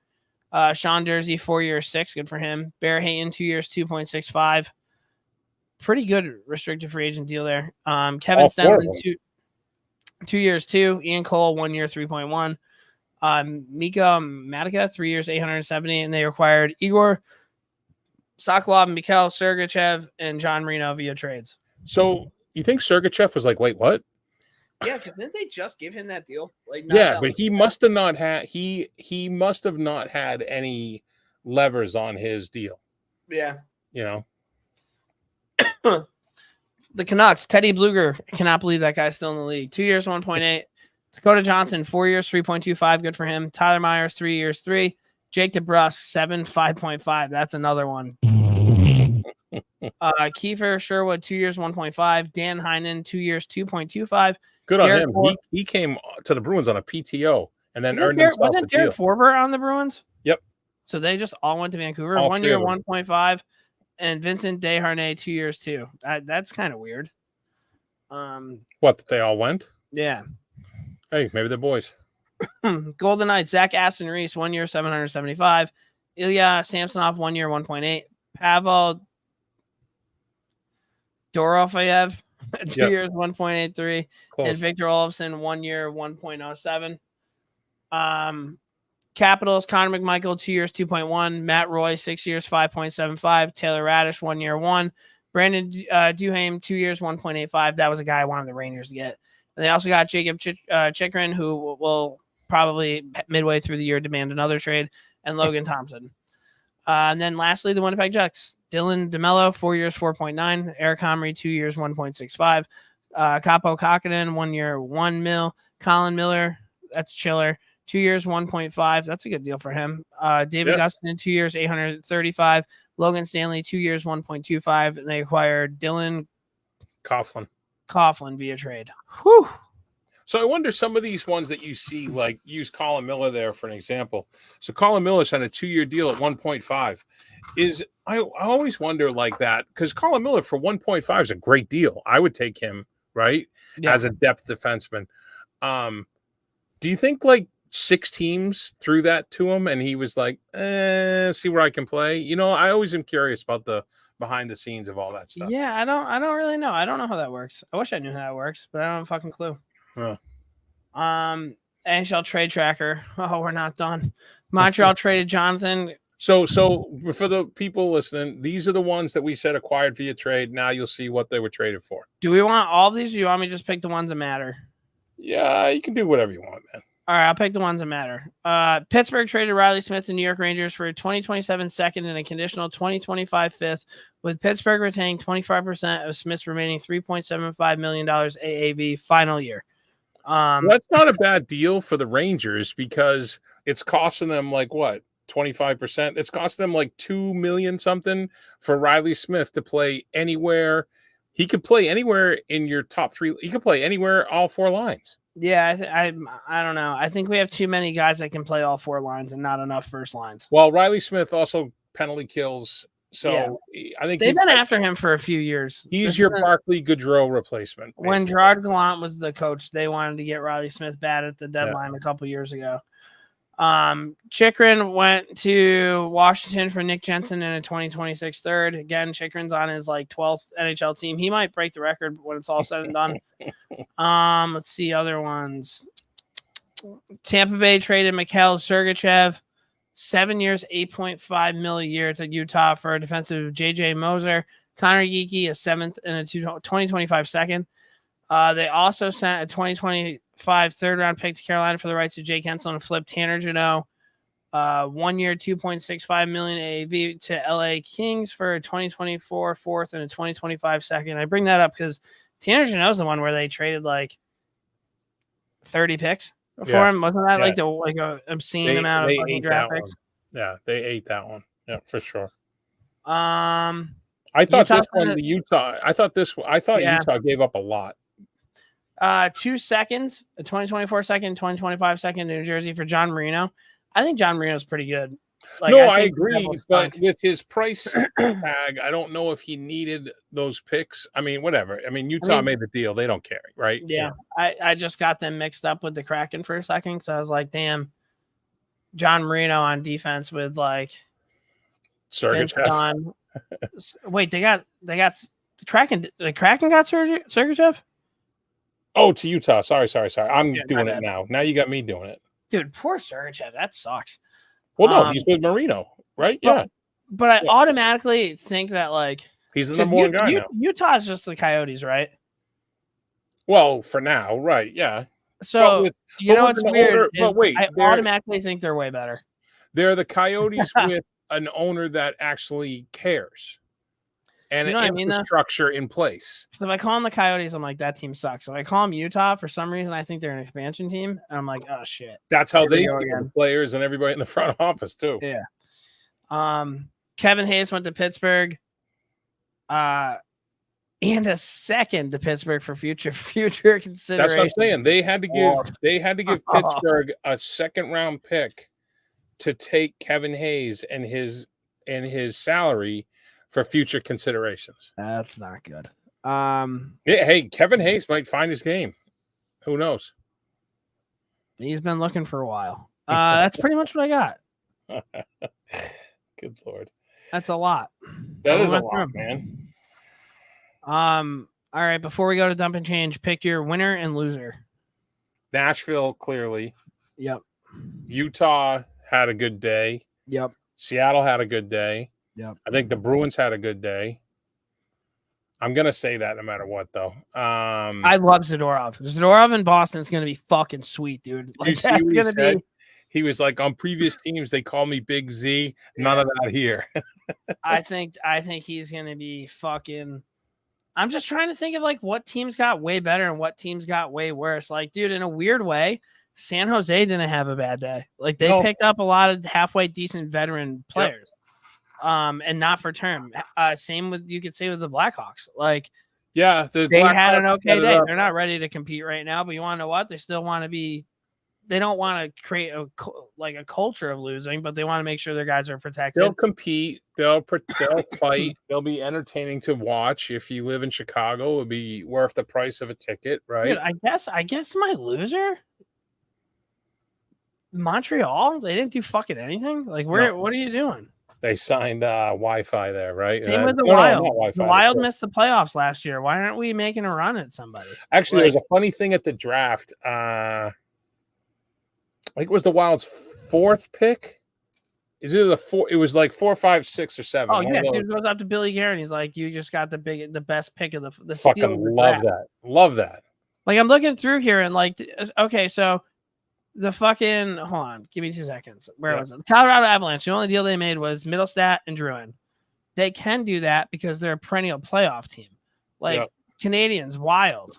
Sean Dursey, 4 years, 6. Good for him. Bear Hayton, 2 years, 2.65. Pretty good restricted free agent deal there. Kevin Stenlund, 2 years, 2. Ian Cole, 1 year, 3.1. Mika Matica, 3 years, 870. And they acquired Igor Sokolov, and Mikhail Sergachev, and John Marino via trades. So you think Sergachev was like, wait, what? Yeah, because didn't they just give him that deal? But he must have not had he must have not had any levers on his deal. Yeah. The Canucks, Teddy Bluger. I cannot believe that guy's still in the league. 2 years, 1.8. Dakota Johnson, 4 years, 3.25. Good for him. Tyler Myers, 3 years, 3. Jake DeBrusk, 7, 5.5. That's another one. Kiefer Sherwood, 2 years, 1.5. Dan Heinen, 2 years, 2.25. Good on him. He came to the Bruins on a PTO and then earned himself Wasn't Derek Forber on the Bruins? Yep. So they just all went to Vancouver. All 1 year, 1.5. And Vincent Desharnais, 2 years, 2. That's kind of weird. What, that they all went? Yeah. Hey, maybe they're boys. Golden Knights, Zach Aston Reese, 1 year, 775. Ilya Samsonov, 1 year, 1.8. Pavel Dorofeyev, 2 years, 1.83. And Victor Olofsson, 1 year, 1.07. Capitals, Connor McMichael, 2 years, 2.1. Matt Roy, 6 years, 5.75. Taylor Radish, 1 year, 1. Brandon Duhaime, 2 years, 1.85. That was a guy I wanted the Rangers to get. And they also got Jacob Chikrin, who will probably midway through the year demand another trade, and Logan Thompson. And then lastly, the Winnipeg Jets. Dylan DeMello, 4 years, 4.9. Eric Comrie, 2 years, 1.65. Capo Kakinen, 1 year, 1 mil. Colin Miller, that's chiller. 2 years, 1.5. That's a good deal for him. David Gustin, 2 years, 835. Logan Stanley, 2 years, 1.25. And they acquired Dylan Coughlin via trade. Whew. So I wonder some of these ones that you see, like use Colin Miller there for an example. So Colin Miller signed a 2-year deal at 1.5. I always wonder like that because Colin Miller for 1.5 is a great deal. I would take him, right? Yeah. As a depth defenseman. Do you think like 6 teams threw that to him and he was like, see where I can play? I always am curious about the behind the scenes of all that stuff. Yeah, I don't really know. I don't know how that works. I wish I knew how that works, but I don't have a fucking clue. Huh. NHL trade tracker. Oh, we're not done. Montreal traded Jonathan. So for the people listening, these are the ones that we said acquired via trade. Now you'll see what they were traded for. Do we want all of these? Or do you want me to just pick the ones that matter? Yeah, you can do whatever you want, man. All right, I'll pick the ones that matter. Pittsburgh traded Riley Smith to New York Rangers for a 2027 second and a conditional 2025 fifth, with Pittsburgh retaining 25% of Smith's remaining $3.75 million AAV final year. So that's not a bad deal for the Rangers because it's costing them like what? 25%. It's costing them like $2 million something for Riley Smith to play anywhere. He could play anywhere in your top 3. He could play anywhere, all 4 lines. Yeah, I don't know. I think we have too many guys that can play all 4 lines and not enough first lines. Well, Riley Smith also penalty kills. So yeah. I think they've been after him for a few years. He's your Barclay Goodrow replacement. Basically. When Gerard Gallant was the coach, they wanted to get Riley Smith bad at the deadline a couple years ago. Chikrin went to Washington for Nick Jensen in a 2026 third. Again, Chikrin's on his 12th NHL team. He might break the record when it's all said and done. Let's see other ones. Tampa Bay traded Mikhail Sergachev, 7 years, $8.5 million a year to Utah for a defensive JJ Moser. Connor Geeky, a 7th and a 2025 second. They also sent a 2025 third-round pick to Carolina for the rights to Jake Hensel and flipped Tanner Janot 1 year, $2.65 million AAV to LA Kings for a 2024 fourth and a 2025 second. I bring that up because Tanner Jeannot's the one where they traded like 30 picks for him. Wasn't that like a obscene amount of fucking draft picks? Yeah, they ate that one. Yeah, for sure. I thought this one, the Utah. I thought Utah gave up a lot. 2 seconds, a 2024 second, 2025 second, New Jersey for John Marino. I think John Marino's pretty good. Like, no, I agree, but with his price tag, I don't know if he needed those picks. I mean, whatever. I mean, Utah made the deal; they don't care, right? Yeah, I just got them mixed up with the Kraken for a second because I was like, damn, John Marino on defense with like Sergachev. Wait, they got the Kraken. The Kraken got Sergachev. Oh, to Utah. Sorry. I'm doing it now. Now you got me doing it. Dude, poor Sergachev. That sucks. Well, no, he's with Marino, right? But I automatically think that like he's the number one guy now. Utah's just the Coyotes, right? Well, for now, right? Yeah. So what's weird? I automatically think they're way better. They're the Coyotes with an owner that actually cares. And an infrastructure in place. So if I call them the Coyotes, I'm like, that team sucks. If I call them Utah, for some reason, I think they're an expansion team. And I'm like, oh, shit. That's how they feel, the players and everybody in the front office, too. Yeah. Kevin Hayes went to Pittsburgh. And a second to Pittsburgh for future consideration. That's what I'm saying. They had to give Pittsburgh a second-round pick to take Kevin Hayes and his salary for future considerations. That's not good. Hey, Kevin Hayes might find his game. Who knows? He's been looking for a while. That's pretty much what I got. Good Lord. That's a lot. That is a lot, man. All right, before we go to dump and change, pick your winner and loser. Nashville, clearly. Yep. Utah had a good day. Yep. Seattle had a good day. Yep. I think the Bruins had a good day. I'm going to say that no matter what, though. I love Zadorov. Zadorov in Boston is going to be fucking sweet, dude. Like, you see what he said? He was like, on previous teams, they call me Big Z. None of that here. I think he's going to be fucking – I'm just trying to think of, like, what teams got way better and what teams got way worse. Like, dude, in a weird way, San Jose didn't have a bad day. Like, they picked up a lot of halfway decent veteran players. Yep. And not for term. Same with you could say with the Blackhawks. Like, yeah, they had an okay day. They're not ready to compete right now, but you want to know what? They still want to be. They don't want to create a culture of losing, but they want to make sure their guys are protected. They'll compete. They'll fight. They'll be entertaining to watch. If you live in Chicago, it'll be worth the price of a ticket, right? Dude, I guess my loser. Montreal. They didn't do fucking anything. Like, what are you doing? They signed Wi-Fi there, right? Same with the Wild. The Wild missed the playoffs last year. Why aren't we making a run at somebody? Actually, there's a funny thing at the draft. I think it was the Wild's fourth pick. Is it it was like 4, 5, 6, or 7. Oh yeah, dude goes up to Billy Guerin. He's like, "You just got the best pick of the fucking steal love that. Love that." Like, I'm looking through here and like, okay, so. The fucking hold on, give me 2 seconds. Where was it? The Colorado Avalanche. The only deal they made was Middlestat and Drouin. They can do that because they're a perennial playoff team. Like Canadians, Wild.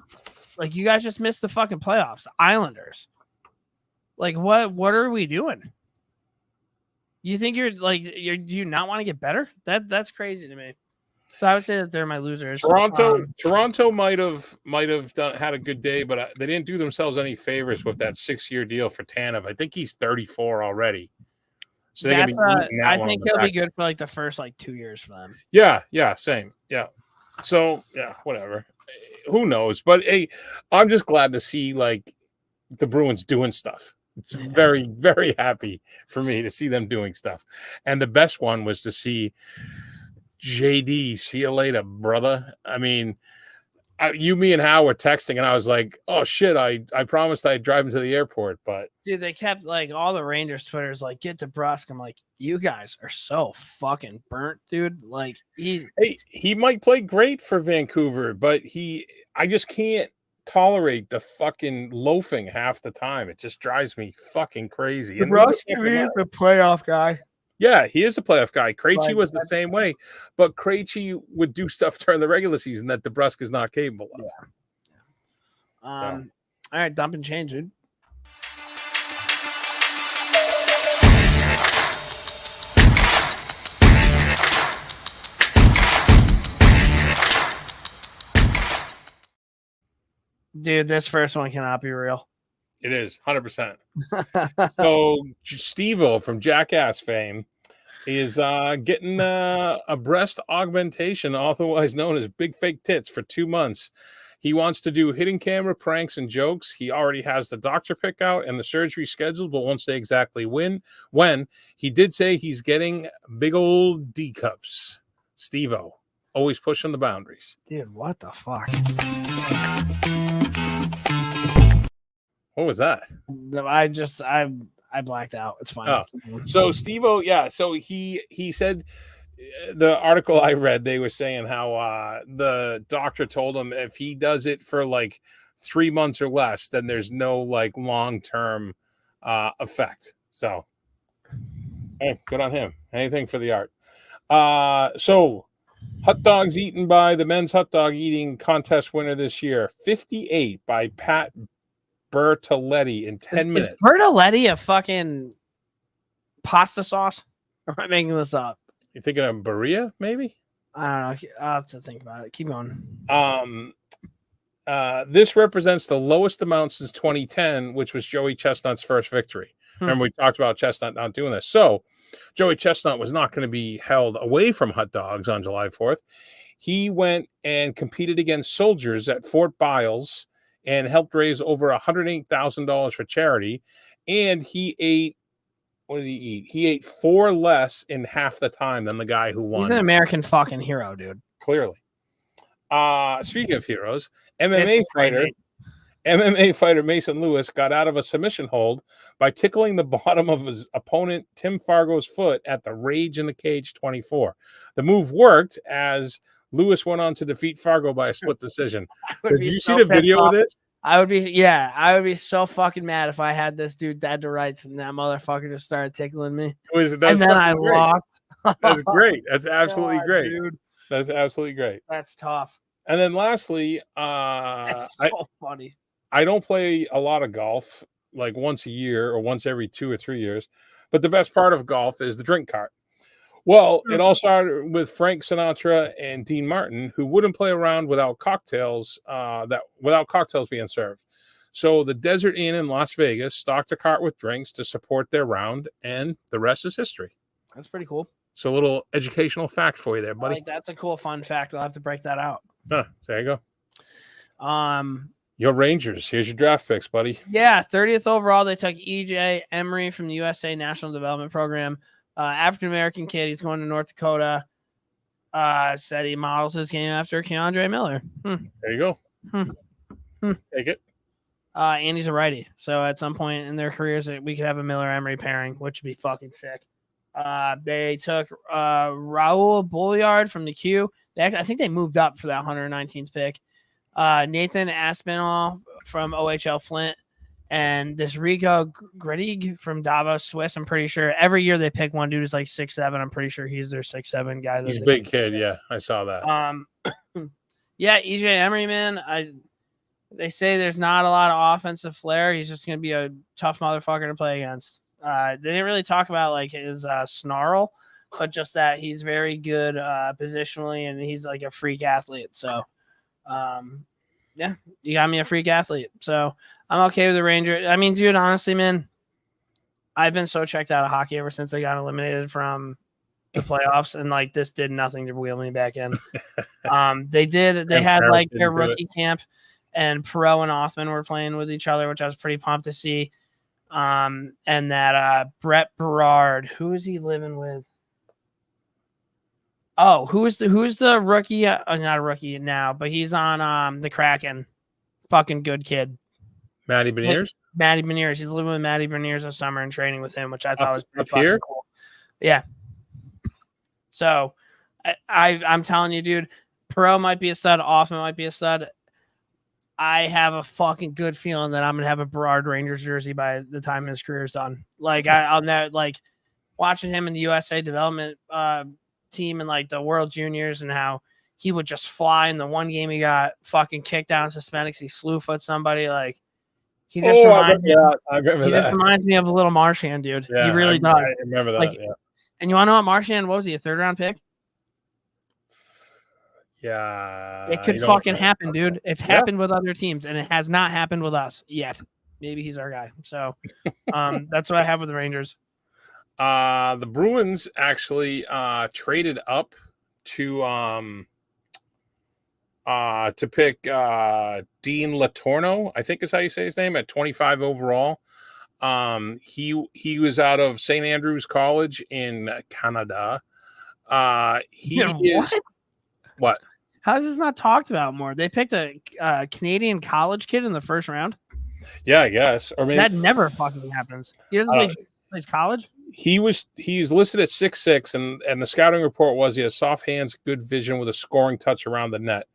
Like, you guys just missed the fucking playoffs. Islanders. Like, what are we doing? You think do you not want to get better? That's crazy to me. So I would say that they're my losers. Toronto might have had a good day, but they didn't do themselves any favors with that 6-year deal for Tanev. I think he's 34 already. So they're I think he'll be good for like the first 2 years for them. Yeah, same. Yeah. So yeah, whatever. Who knows? But hey, I'm just glad to see like the Bruins doing stuff. It's very, very happy for me to see them doing stuff. And the best one was to see JD, see you later, brother. I mean, me and Hal were texting, and I was like, "Oh shit! I promised I'd drive him to the airport." But dude, they kept like all the Rangers Twitters like, "Get to Brusque." I'm like, "You guys are so fucking burnt, dude." Like he might play great for Vancouver, but I just can't tolerate the fucking loafing half the time. It just drives me fucking crazy. And Russ to me is a playoff guy. yeah, he is a playoff guy. Krejci Like, was the same way, but Krejci would do stuff during the regular season that DeBrusque is not capable of. All right, dump and change, dude. Dude, this first one cannot be real. It is 100%. So Steve-O from Jackass fame is getting a breast augmentation, otherwise known as big fake tits, for 2 months. He wants to do hidden camera pranks and jokes. He already has the doctor pick out and the surgery scheduled, but won't say exactly when. He did say he's getting big old D cups. Steve-O, always pushing the boundaries. Dude, what the fuck? What was that? I blacked out. It's fine. Oh. So Steve-O, yeah. So he said, the article I read, they were saying how the doctor told him if he does it for like 3 months or less, then there's no like long-term effect. So hey, good on him. Anything for the art. So hot dogs eaten by the men's hot dog eating contest winner this year, 58 by Pat Bertoletti in 10 minutes. Is Bertoletti a fucking pasta sauce? Or am I making this up? You thinking of Berea, maybe? I don't know. I'll have to think about it. Keep going. This represents the lowest amount since 2010, which was Joey Chestnut's first victory. Remember, we talked about Chestnut not doing this. So Joey Chestnut was not going to be held away from hot dogs on July 4th. He went and competed against soldiers at Fort Biles and helped raise over $108,000 for charity. And he ate, what did he eat? He ate 4 less in half the time than the guy who won. He's an American fucking hero, dude. Clearly. Speaking of heroes, MMA fighter Mason Lewis got out of a submission hold by tickling the bottom of his opponent Tim Fargo's foot at the Rage in the Cage 24. The move worked as Lewis went on to defeat Fargo by a split decision. Did you see the video of this? I would be so fucking mad if I had this dude dead to rights and that motherfucker just started tickling me. And then I lost. That's great. That's absolutely great. Dude. That's absolutely great. That's tough. And then lastly, that's so funny. I don't play a lot of golf, like once a year or once every 2 or 3 years. But the best part of golf is the drink cart. Well, it all started with Frank Sinatra and Dean Martin, who wouldn't play around without cocktails being served. So the Desert Inn in Las Vegas stocked a cart with drinks to support their round, and the rest is history. That's pretty cool. It's a little educational fact for you there, buddy. That's a cool fun fact. I'll have to break that out. There you go. Your Rangers. Here's your draft picks, buddy. Yeah, 30th overall, they took E.J. Emery from the USA National Development Program. African-American kid. He's going to North Dakota. Said he models his game after Keandre Miller. There you go. Take it. And he's a righty. So at some point in their careers, we could have a Miller-Emery pairing, which would be fucking sick. They took Raul Bouillard from the Q. I think they moved up for that 119th pick. Nathan Aspinall from OHL Flint. And this Rico Gredig from Davos, Swiss. I'm pretty sure every year they pick one dude who's like 6'7". I'm pretty sure he's their 6'7" guy. He's a big kid. Yeah, I saw that. Yeah, EJ Emery, man. They say there's not a lot of offensive flair. He's just going to be a tough motherfucker to play against. They didn't really talk about like his snarl, but just that he's very good positionally and he's like a freak athlete. So, yeah, you got me a freak athlete. So I'm okay with the Rangers. I mean, dude, honestly, man, I've been so checked out of hockey ever since they got eliminated from the playoffs, and like this did nothing to wheel me back in. They had like their rookie camp, and Perot and Othman were playing with each other, which I was pretty pumped to see. And that Brett Berard, who is he living with? Oh, who's the rookie? Not a rookie now, but he's on the Kraken. Fucking good kid. Matty Beniers? Matty Beniers. He's living with Matty Beniers this summer and training with him, which I thought was pretty up here? cool. Yeah. So I'm telling you, dude, Perot might be a stud. Othman might be a stud. I have a fucking good feeling that I'm gonna have a Berard Rangers jersey by the time his career's done. Like I'll never like watching him in the USA development team and like the World Juniors and how he would just fly in the one game he got fucking kicked out and suspended because he slew foot somebody. Like he just reminds me. I remember he that. just reminds me of a little Marchand dude. Yeah, he really does. I remember that. Like, and you want to know what Marchand? What was he? A 3rd round pick? Yeah, it could fucking happen, dude. It's happened with other teams, and it has not happened with us yet. Maybe he's our guy. So, that's what I have with the Rangers. The Bruins actually traded up to pick Dean Latorno, I think is how you say his name, at 25 overall. He was out of St. Andrews College in Canada. What? How is this not talked about more? They picked a Canadian college kid in the 1st round. Yeah, I guess. Or maybe that never fucking happens. He doesn't play college. He's listed at 6'6", and the scouting report was he has soft hands, good vision with a scoring touch around the net.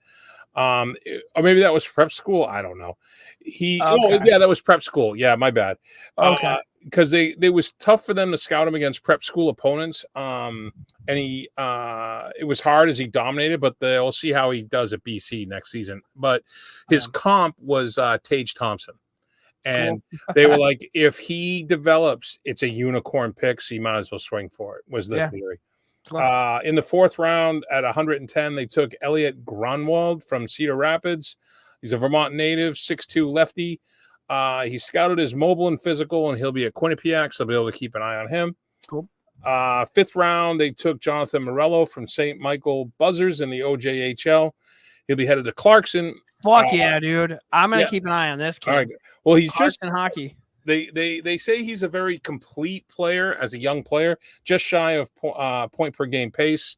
Or maybe that was prep school. I don't know. That was prep school. Yeah, my bad. Okay. Because it was tough for them to scout him against prep school opponents. And it was hard as he dominated, but they'll see how he does at BC next season. But his comp was Tage Thompson. And they were like, if he develops, it's a unicorn pick, so you might as well swing for it, was the theory. In the 4th round at 110, they took Elliot Grunwald from Cedar Rapids. He's a Vermont native, 6'2" lefty. He's scouted as mobile and physical, and he'll be at Quinnipiac, so they'll be able to keep an eye on him. Cool. 5th round, they took Jonathan Morello from St. Michael Buzzers in the OJHL. He'll be headed to Clarkson. Fuck yeah, dude. I'm going to keep an eye on this kid. All right. Well, he's Clarkson just in hockey. They say he's a very complete player as a young player, just shy of point per game pace.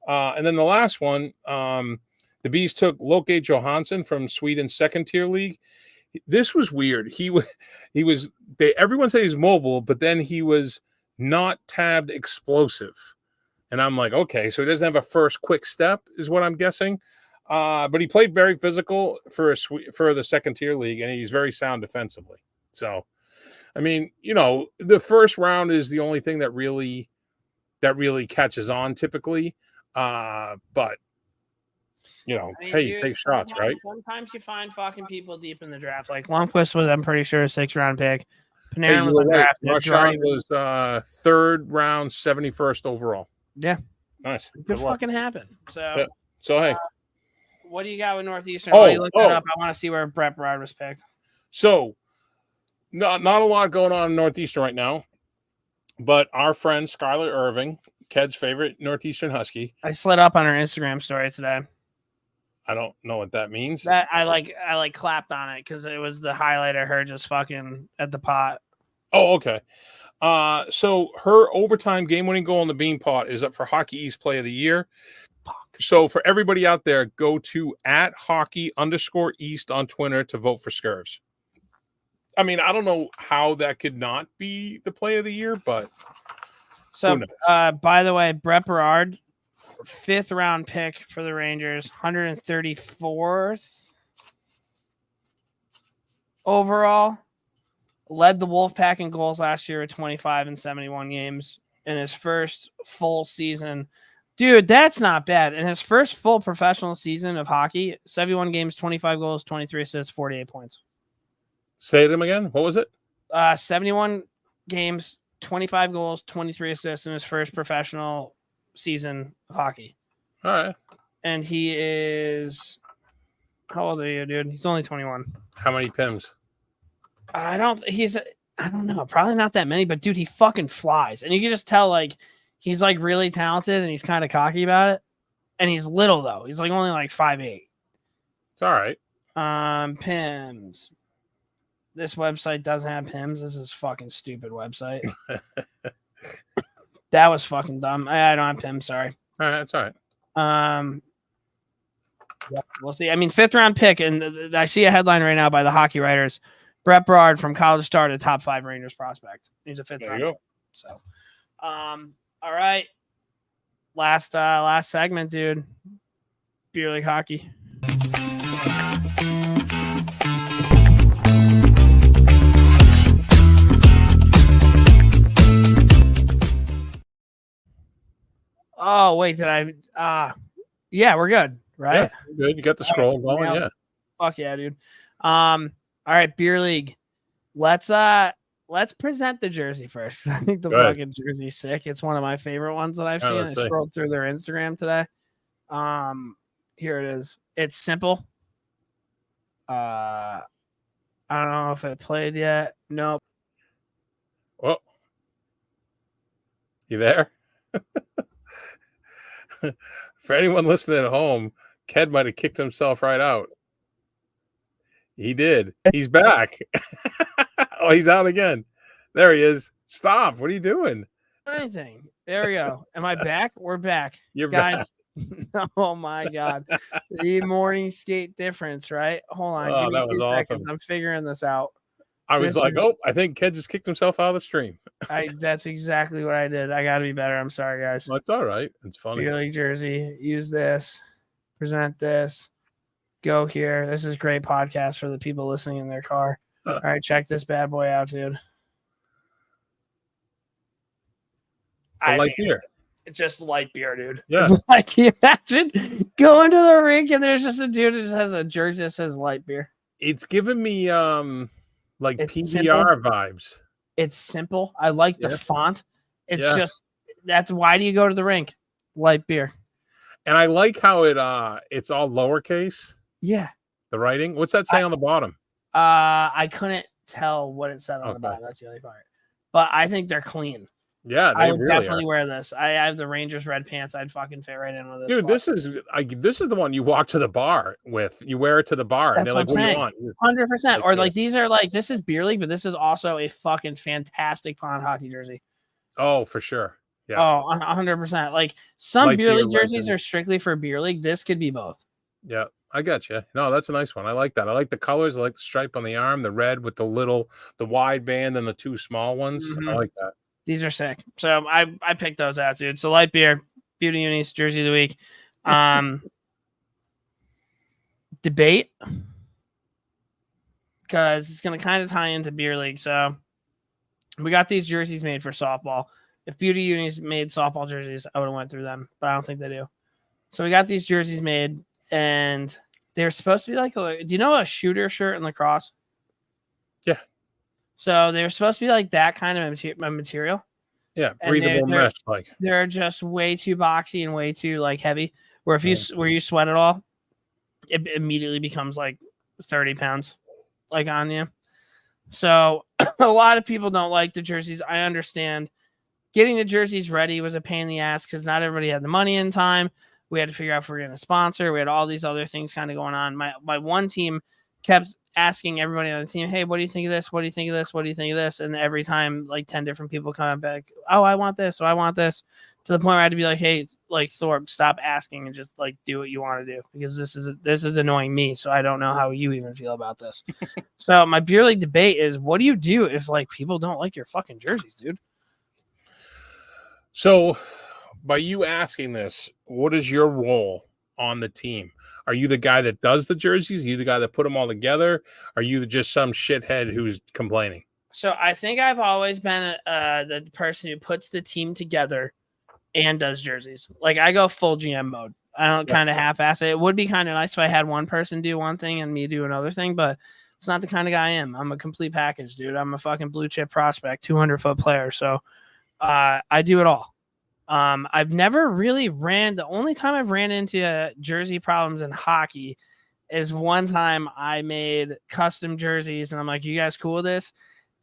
And then the last one, the Bees took Loke Johansson from Sweden's 2nd-tier league. This was weird. Everyone said he's mobile, but then he was not tabbed explosive. And I'm like, okay, so he doesn't have a first quick step, is what I'm guessing. But he played very physical for the 2nd-tier league, and he's very sound defensively. So, I mean, the 1st round is the only thing that really catches on typically. But take shots, right? Sometimes you find fucking people deep in the draft. Like Lundqvist was, I'm pretty sure, a 6th-round pick. Panarin was undrafted. Marchand was 3rd round, 71st overall. Yeah, nice. Could fucking happen. So, hey, what do you got with Northeastern? While you look that up, I want to see where Brett Berard was picked. So, not a lot going on in Northeastern right now, but our friend Skylar Irving, Ked's favorite Northeastern Husky. I slid up on her Instagram story today. I don't know what that means. That I clapped on it because it was the highlight of her just fucking at the pot. Oh, okay. So her overtime game-winning goal in the Bean Pot is up for Hockey East Play of the Year. So for everybody out there, go to @hockey_East on Twitter to vote for Scurvs. I mean, I don't know how that could not be the play of the year, but so by the way, Brett Berard, 5th-round pick for the Rangers, 134th overall, led the Wolfpack in goals last year at 25 in 71 games in his first full season. Dude, that's not bad. In his first full professional season of hockey, 71 games, 25 goals, 23 assists, 48 points. Say them again. What was it? 71 games, 25 goals, 23 assists in his first professional season of hockey. All right. And he is... How old are you, dude? He's only 21. How many PIMs? I don't know. Probably not that many, but dude, he fucking flies. And you can just tell, like, he's like really talented and he's kind of cocky about it. And he's little though. He's like only like 5'8". It's all right. PIMs. This website doesn't have PIMs. This is fucking stupid website. That was fucking dumb. I don't have PIMs, sorry. All right, that's all right. Yeah, we'll see. I mean, 5th-round pick, and I see a headline right now by the Hockey Writers. Brett Berard from college started top 5 Rangers prospect. He's a 5th-round pick. So, all right. Last segment, dude. Beer League hockey. Oh, wait, did I? Yeah, we're good, right? Yeah, good. You got the scroll going. Yeah. Fuck yeah, dude. All right, beer league. Let's present the jersey first. I think the fucking jersey's sick. It's one of my favorite ones that I've seen. I scrolled through their Instagram today. Here it is. It's simple. I don't know if it played yet. Nope. Oh, you there? For anyone listening at home, Ked might have kicked himself right out. He did. He's back. Oh, he's out again. There he is. Stop. What are you doing? Anything. There we go. Am I back? We're back. You're guys. Back. Oh my God. The morning skate difference, right? Hold on. Oh, give me that 2 was seconds. awesome. I'm figuring this out. I was like, oh, I think Ked just kicked himself out of the stream. That's exactly what I did. I got to be better. I'm sorry, guys. Well, it's all right. It's funny. Beer league jersey. Use this. Present this. Go here. This is great podcast for the people listening in their car. All right, check this bad boy out, dude. Light beer. It's just light beer, dude. Yeah. It's like, can you imagine going to the rink and there's just a dude that just has a jersey that says light beer. It's giving me like It's PBR simple. vibes. It's simple. I like the font. It's just that's why do you go to the rink? Light beer. And I like how it's all lowercase. Yeah. The writing. What's that say on the bottom? I couldn't tell what it said on the bottom. That's the only part. But I think they're clean. Yeah, I would definitely wear this. I have the Rangers red pants. I'd fucking fit right in with this. Dude, this is the one you walk to the bar with. You wear it to the bar, and they're like, "What do you want?" 100%. Or like these are like this is beer league, but this is also a fucking fantastic pond hockey jersey. Oh, for sure. Yeah. Oh, 100%. Like some beer league jerseys are strictly for beer league. This could be both. Yeah, I got you. No, that's a nice one. I like that. I like the colors. I like the stripe on the arm, the red with the wide band, and the 2 small ones. I like that. These are sick. So I picked those out, dude. So light beer, Beauty Unis, jersey of the week. Debate, because it's going to kind of tie into beer league. So we got these jerseys made for softball. If Beauty Unis made softball jerseys, I would have went through them, but I don't think they do. So we got these jerseys made, and they're supposed to be like, do you know a shooter shirt in lacrosse? Yeah. So they're supposed to be like that kind of material. Yeah, breathable mesh. Like they're just way too boxy and way too like heavy. Where if you sweat it all, it immediately becomes like 30 pounds, like on you. So a lot of people don't like the jerseys. I understand. Getting the jerseys ready was a pain in the ass because not everybody had the money in time. We had to figure out if we were going to sponsor. We had all these other things kind of going on. My one team kept asking everybody on the team, hey, what do you think of this? What do you think of this? What do you think of this? And every time like 10 different people come back, oh, I want this. Oh, I want this, to the point where I had to be like, hey, like Thorpe, stop asking and just like do what you want to do, because this is annoying me. So I don't know how you even feel about this. So my beer league debate is, what do you do if like people don't like your fucking jerseys, dude? So by you asking this, what is your role on the team? Are you the guy that does the jerseys? Are you the guy that put them all together? Are you just some shithead who's complaining? So I think I've always been the person who puts the team together and does jerseys. Like I go full GM mode. I don't kind of half-ass it. It would be kind of nice if I had one person do one thing and me do another thing, but it's not the kind of guy I am. I'm a complete package, dude. I'm a fucking blue chip prospect, 200-foot player. So I do it all. I've never really the only time I've ran into jersey problems in hockey is one time I made custom jerseys and I'm like, you guys cool with this?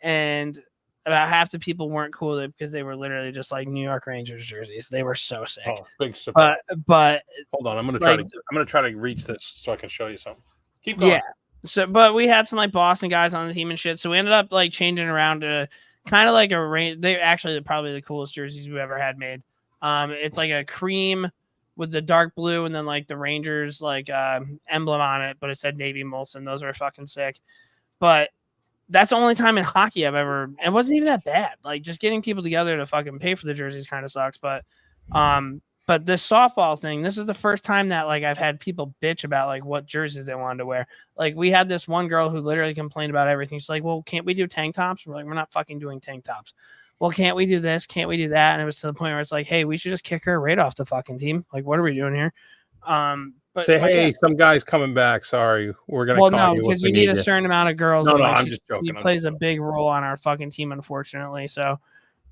And about half the people weren't cool with it because they were literally just like New York Rangers jerseys. They were so sick. Oh, big surprise. But hold on, I'm gonna try to reach this so I can show you something. Keep going. Yeah. So, but we had some like Boston guys on the team and shit. So we ended up like changing around to kind of like a range. They're actually probably the coolest jerseys we've ever had made. It's like a cream with the dark blue and then like the Rangers like emblem on it, but it said Navy Molson. Those were fucking sick. But that's the only time in hockey I've ever, it wasn't even that bad. Like just getting people together to fucking pay for the jerseys kind of sucks. But this softball thing, this is the first time that like I've had people bitch about like what jerseys they wanted to wear. Like we had this one girl who literally complained about everything. She's like, well, can't we do tank tops? We're like, we're not fucking doing tank tops. well, can't we do this? Can't we do that? And it was to the point where it's like, hey, we should just kick her right off the fucking team. Like, what are we doing here? But say, hey, some guy's coming back. Sorry, we're gonna call you because if we we need a you. certain amount of girls. No, and, no, like, I'm just joking. She plays a big role on our fucking team, unfortunately. So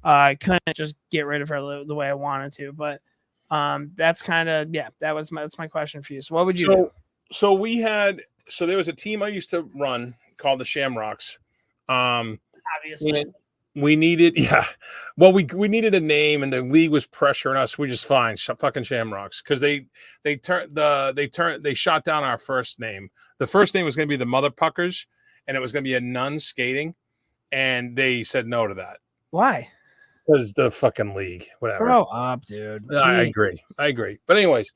I couldn't just get rid of her the way I wanted to. But that's kind of that's my question for you. So what would you do? So there was a team I used to run called the Shamrocks. Obviously. We needed, we needed a name, and the league was pressuring us. We just fine, fucking Shamrocks, because they shot down our first name. The first name was going to be the Mother Puckers, and it was going to be a nun skating, and they said no to that. Why? Because the fucking league, whatever. Grow up, dude. I agree. But anyways,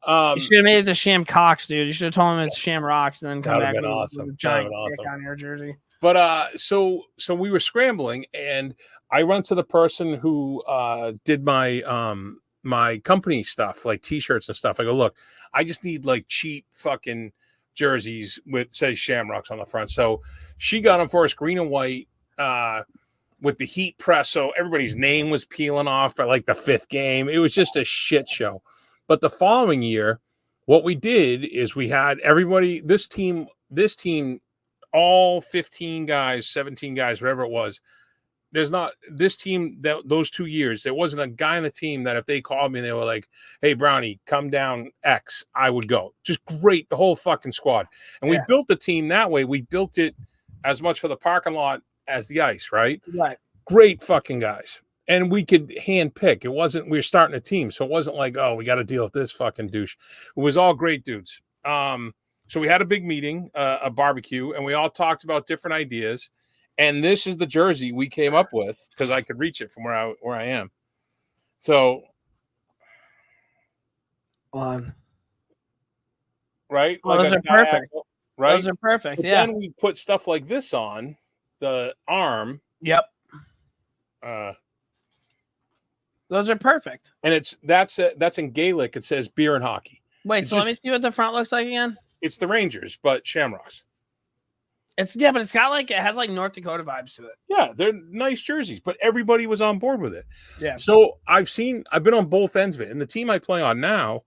you should have made it the Sham Cox, dude. You should have told him it's Shamrocks, and then come back with a giant dick on your jersey. But so we were scrambling, and I went to the person who did my my company stuff, like T-shirts and stuff. I go, look, I just need like cheap fucking jerseys with says Shamrocks on the front. So she got them for us, green and white, with the heat press. So everybody's name was peeling off by like the fifth game. It was just a shit show. But the following year, what we did is we had everybody. This team. All 15 guys, 17 guys, whatever it was. There's not this team that those 2 years. There wasn't a guy on the team that if they called me and they were like, "Hey, Brownie, come down X," I would go. Just great, the whole fucking squad. And we built the team that way. We built it as much for the parking lot as the ice, right? Right. Great fucking guys. And we could hand pick. It wasn't, we were starting a team. So it wasn't like, oh, we got to deal with this fucking douche. It was all great dudes. So we had a big meeting, a barbecue, and we all talked about different ideas. And this is the jersey we came up with because I could reach it from where I am. So, right? Well, those are perfect. Right? Those are perfect. But then we put stuff like this on the arm. Yep. Those are perfect. And that's in Gaelic. It says beer and hockey. Wait, let me see what the front looks like again. It's the Rangers, but Shamrocks. But it's got like, it has like North Dakota vibes to it. Yeah, they're nice jerseys, but everybody was on board with it. Yeah. So I've been on both ends of it. And the team I play on now,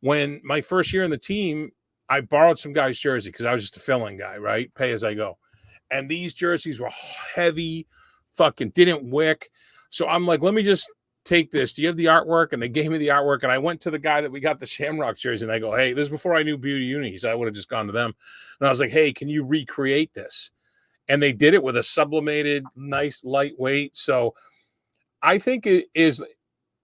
when my first year in the team, I borrowed some guy's jersey because I was just a fill-in guy, right? Pay as I go. And these jerseys were heavy, fucking didn't wick. So I'm like, let me just take this. Do you have the artwork? And they gave me the artwork. And I went to the guy that we got the Shamrock jersey. And I go, hey, this is before I knew Beauty Unis. I would have just gone to them. And I was like, hey, can you recreate this? And they did it with a sublimated, nice, lightweight. So I think it is,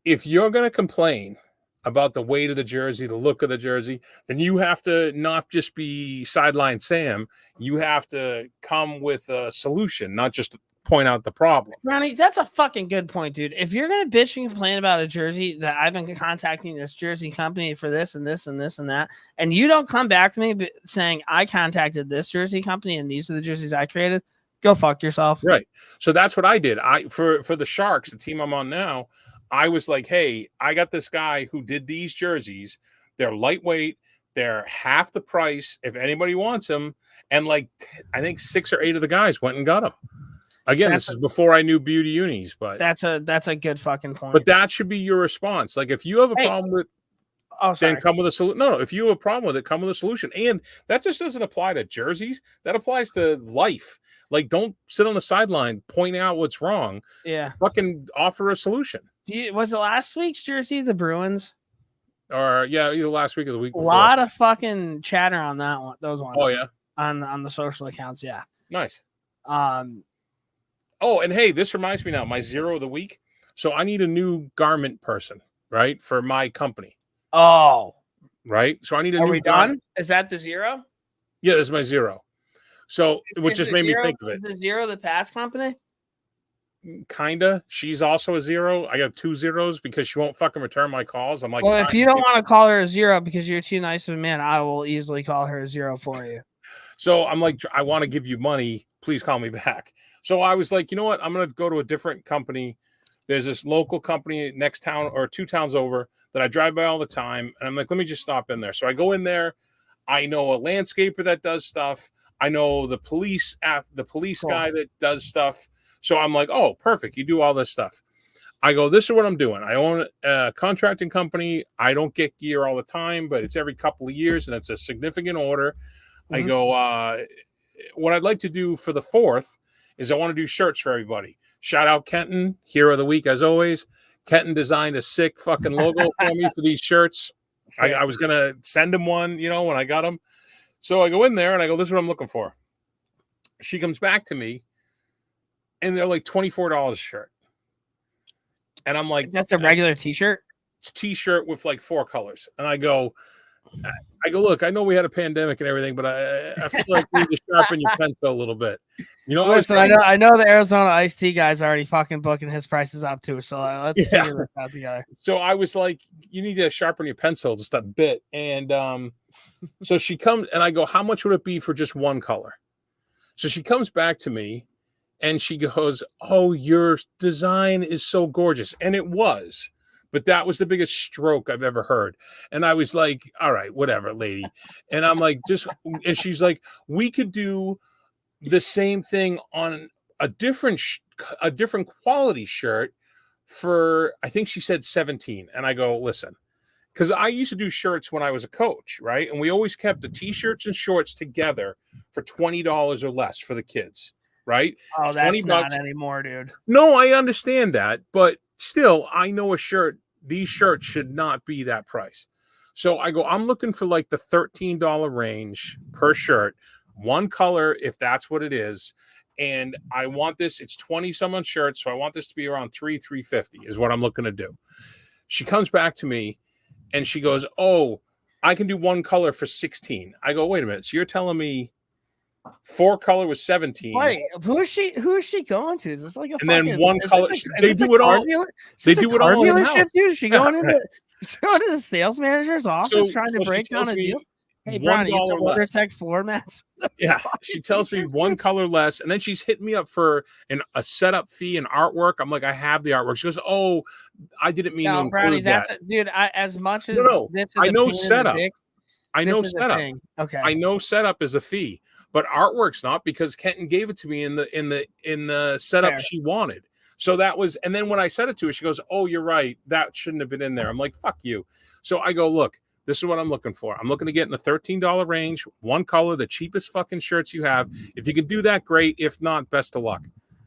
if you're going to complain about the weight of the jersey, the look of the jersey, then you have to not just be sideline Sam. You have to come with a solution, not just point out the problem. Brownie, that's a fucking good point, dude. If you're gonna bitch and complain about a jersey that I've been contacting this jersey company for this and this and this and that, and you don't come back to me saying I contacted this jersey company and these are the jerseys I created, go fuck yourself. Right. So that's what I did. For the Sharks, the team I'm on now, I was like, hey, I got this guy who did these jerseys. They're lightweight. They're half the price if anybody wants them. And like, I think 6 or 8 of the guys went and got them. Again, this is before I knew Beauty Unis, but that's a good fucking point. But that should be your response. Like if you have a problem with, then come with a solution. No, if you have a problem with it, come with a solution. And that just doesn't apply to jerseys. That applies to life. Like don't sit on the sideline, point out what's wrong. Yeah, fucking offer a solution. Was it last week's jersey the Bruins? Or either last week or the week before. A lot of fucking chatter on that one. Those ones. Oh yeah, on the social accounts. Yeah, nice. Oh, and hey, this reminds me now, my zero of the week. So I need a new garment person, right, for my company. Oh, right. So I need a new. Are we done? Is that the zero? Yeah, this is my zero. So, which just made me think of it. Is the zero the past company? Kinda. She's also a zero. I got 2 zeros because she won't fucking return my calls. I'm like, well, if you don't want to call her a zero because you're too nice of a man, I will easily call her a zero for you. So I'm like, I want to give you money. Please call me back. So I was like, you know what? I'm going to go to a different company. There's this local company next town or 2 towns over that I drive by all the time. And I'm like, let me just stop in there. So I go in there. I know a landscaper that does stuff. I know the police cool. guy that does stuff. So I'm like, oh, perfect. You do all this stuff. I go, this is what I'm doing. I own a contracting company. I don't get gear all the time, but it's every couple of years, and it's a significant order. I go, what I'd like to do for the 4th is I want to do shirts for everybody. Shout out Kenton, hero of the week, as always. Kenton designed a sick fucking logo for me for these shirts. I was going to send him one, when I got them. So I go in there, and I go, this is what I'm looking for. She comes back to me, and they're like $24 a shirt. And I'm like, that's a regular t-shirt? It's t-shirt with like 4 colors. And I go, look, I know we had a pandemic and everything, but I feel like we need to sharpen your pencil a little bit. Listen, I know the Arizona iced tea guy's already fucking booking his prices up too. So let's figure this out together. So I was like, you need to sharpen your pencil just a bit. And so she comes, and I go, how much would it be for just one color? So she comes back to me, and she goes, oh, your design is so gorgeous. And it was, but that was the biggest stroke I've ever heard. And I was like, all right, whatever, lady. And I'm like, and she's like, we could do the same thing on a different quality shirt for, I think she said 17. And I go, listen, because I used to do shirts when I was a coach, right? And we always kept the t-shirts and shorts together for $20 or less for the kids. Right? Oh, that's not anymore, dude. No, I understand that, but still, I know these shirts should not be that price. So I go, I'm looking for like the $13 range per shirt, one color, if that's what it is. And I want this, it's 20 some on shirts, so I want this to be around $350 is what I'm looking to do. She comes back to me and she goes, oh, I can do one color for 16. I go, wait a minute. So you're telling me 4 color was 17. Wait, who is she going to? Is this like a and then one color? They do it all. They do it all in house. Dude, she going into the sales manager's office trying to break down a deal. Hey, Brownie, it's a WeatherTech floor mats. Yeah, she tells me one color less, and then she's hitting me up for a setup fee and artwork. I'm like, I have the artwork. She goes, oh, I didn't mean to include Brownie, that. Dude, as much as this is I know setup. I know setup. Okay, I know setup is a fee. But artwork's not, because Kenton gave it to me in the setup Fair. she wanted. So that was, and then when I said it to her, she goes, oh, you're right. That shouldn't have been in there. I'm like, fuck you. So I go, look, this is what I'm looking for. I'm looking to get in the $13 range, one color, the cheapest fucking shirts you have. If you can do that, great. If not, best of luck.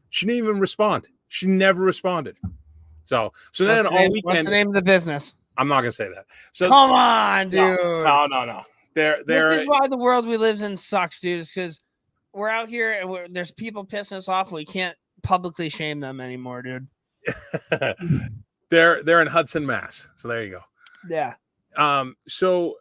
She didn't even respond. She never responded. So then all weekend. What's the name of the business? I'm not going to say that. So come on, dude. No. This is why the world we live in sucks, dude. It's because we're out here and there's people pissing us off. We can't publicly shame them anymore, dude. They're in Hudson, Mass. So there you go. Yeah. So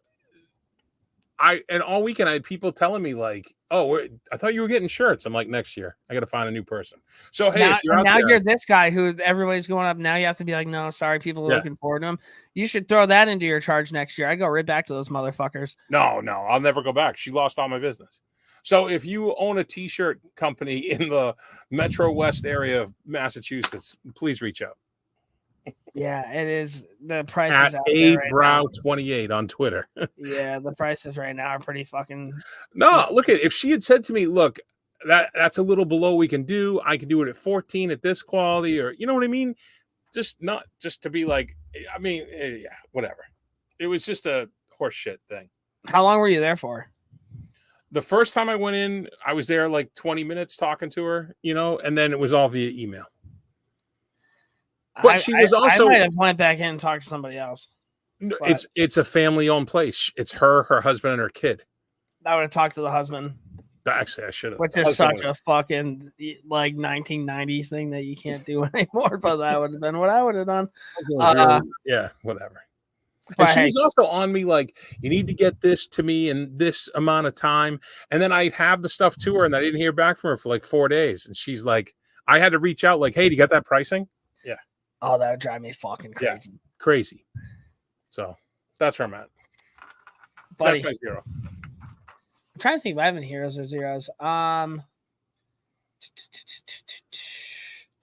all weekend I had people telling me like, oh, I thought you were getting shirts. I'm like, next year I got to find a new person. So hey, if you're out there, you're this guy who everybody's going up. Now you have to be like, no, sorry, people are looking forward to them. You should throw that into your charge next year. I go right back to those motherfuckers. No, I'll never go back. She lost all my business. So if you own a t-shirt company in the Metro West area of Massachusetts, please reach out. Yeah, it is. The prices at out there right Brow28 on Twitter. Yeah, the prices right now are pretty fucking. No, look at, if she had said to me, look, that's a little below we can do. I can do it at 14 at this quality, or you know what I mean? Just not just to be like, I mean, yeah, whatever. It was just a horse shit thing. How long were you there for? The first time I went in, I was there like 20 minutes talking to her, and then it was all via email. But she was also. I might have went back in and talked to somebody else. It's a family-owned place. It's her husband, and her kid. I would have talked to the husband. Actually, I should have. Which is such a fucking like 1990 thing that you can't do anymore. But that would have been what I would have done. Yeah, whatever. And she was also on me like, you need to get this to me in this amount of time. And then I'd have the stuff to her, and I didn't hear back from her for like 4 days. And she's like, I had to reach out like, hey, do you got that pricing? Yeah. Oh, that would drive me fucking crazy. Yeah, crazy. So that's where I'm at. So that's my zero. I'm trying to think if I have any heroes or zeros.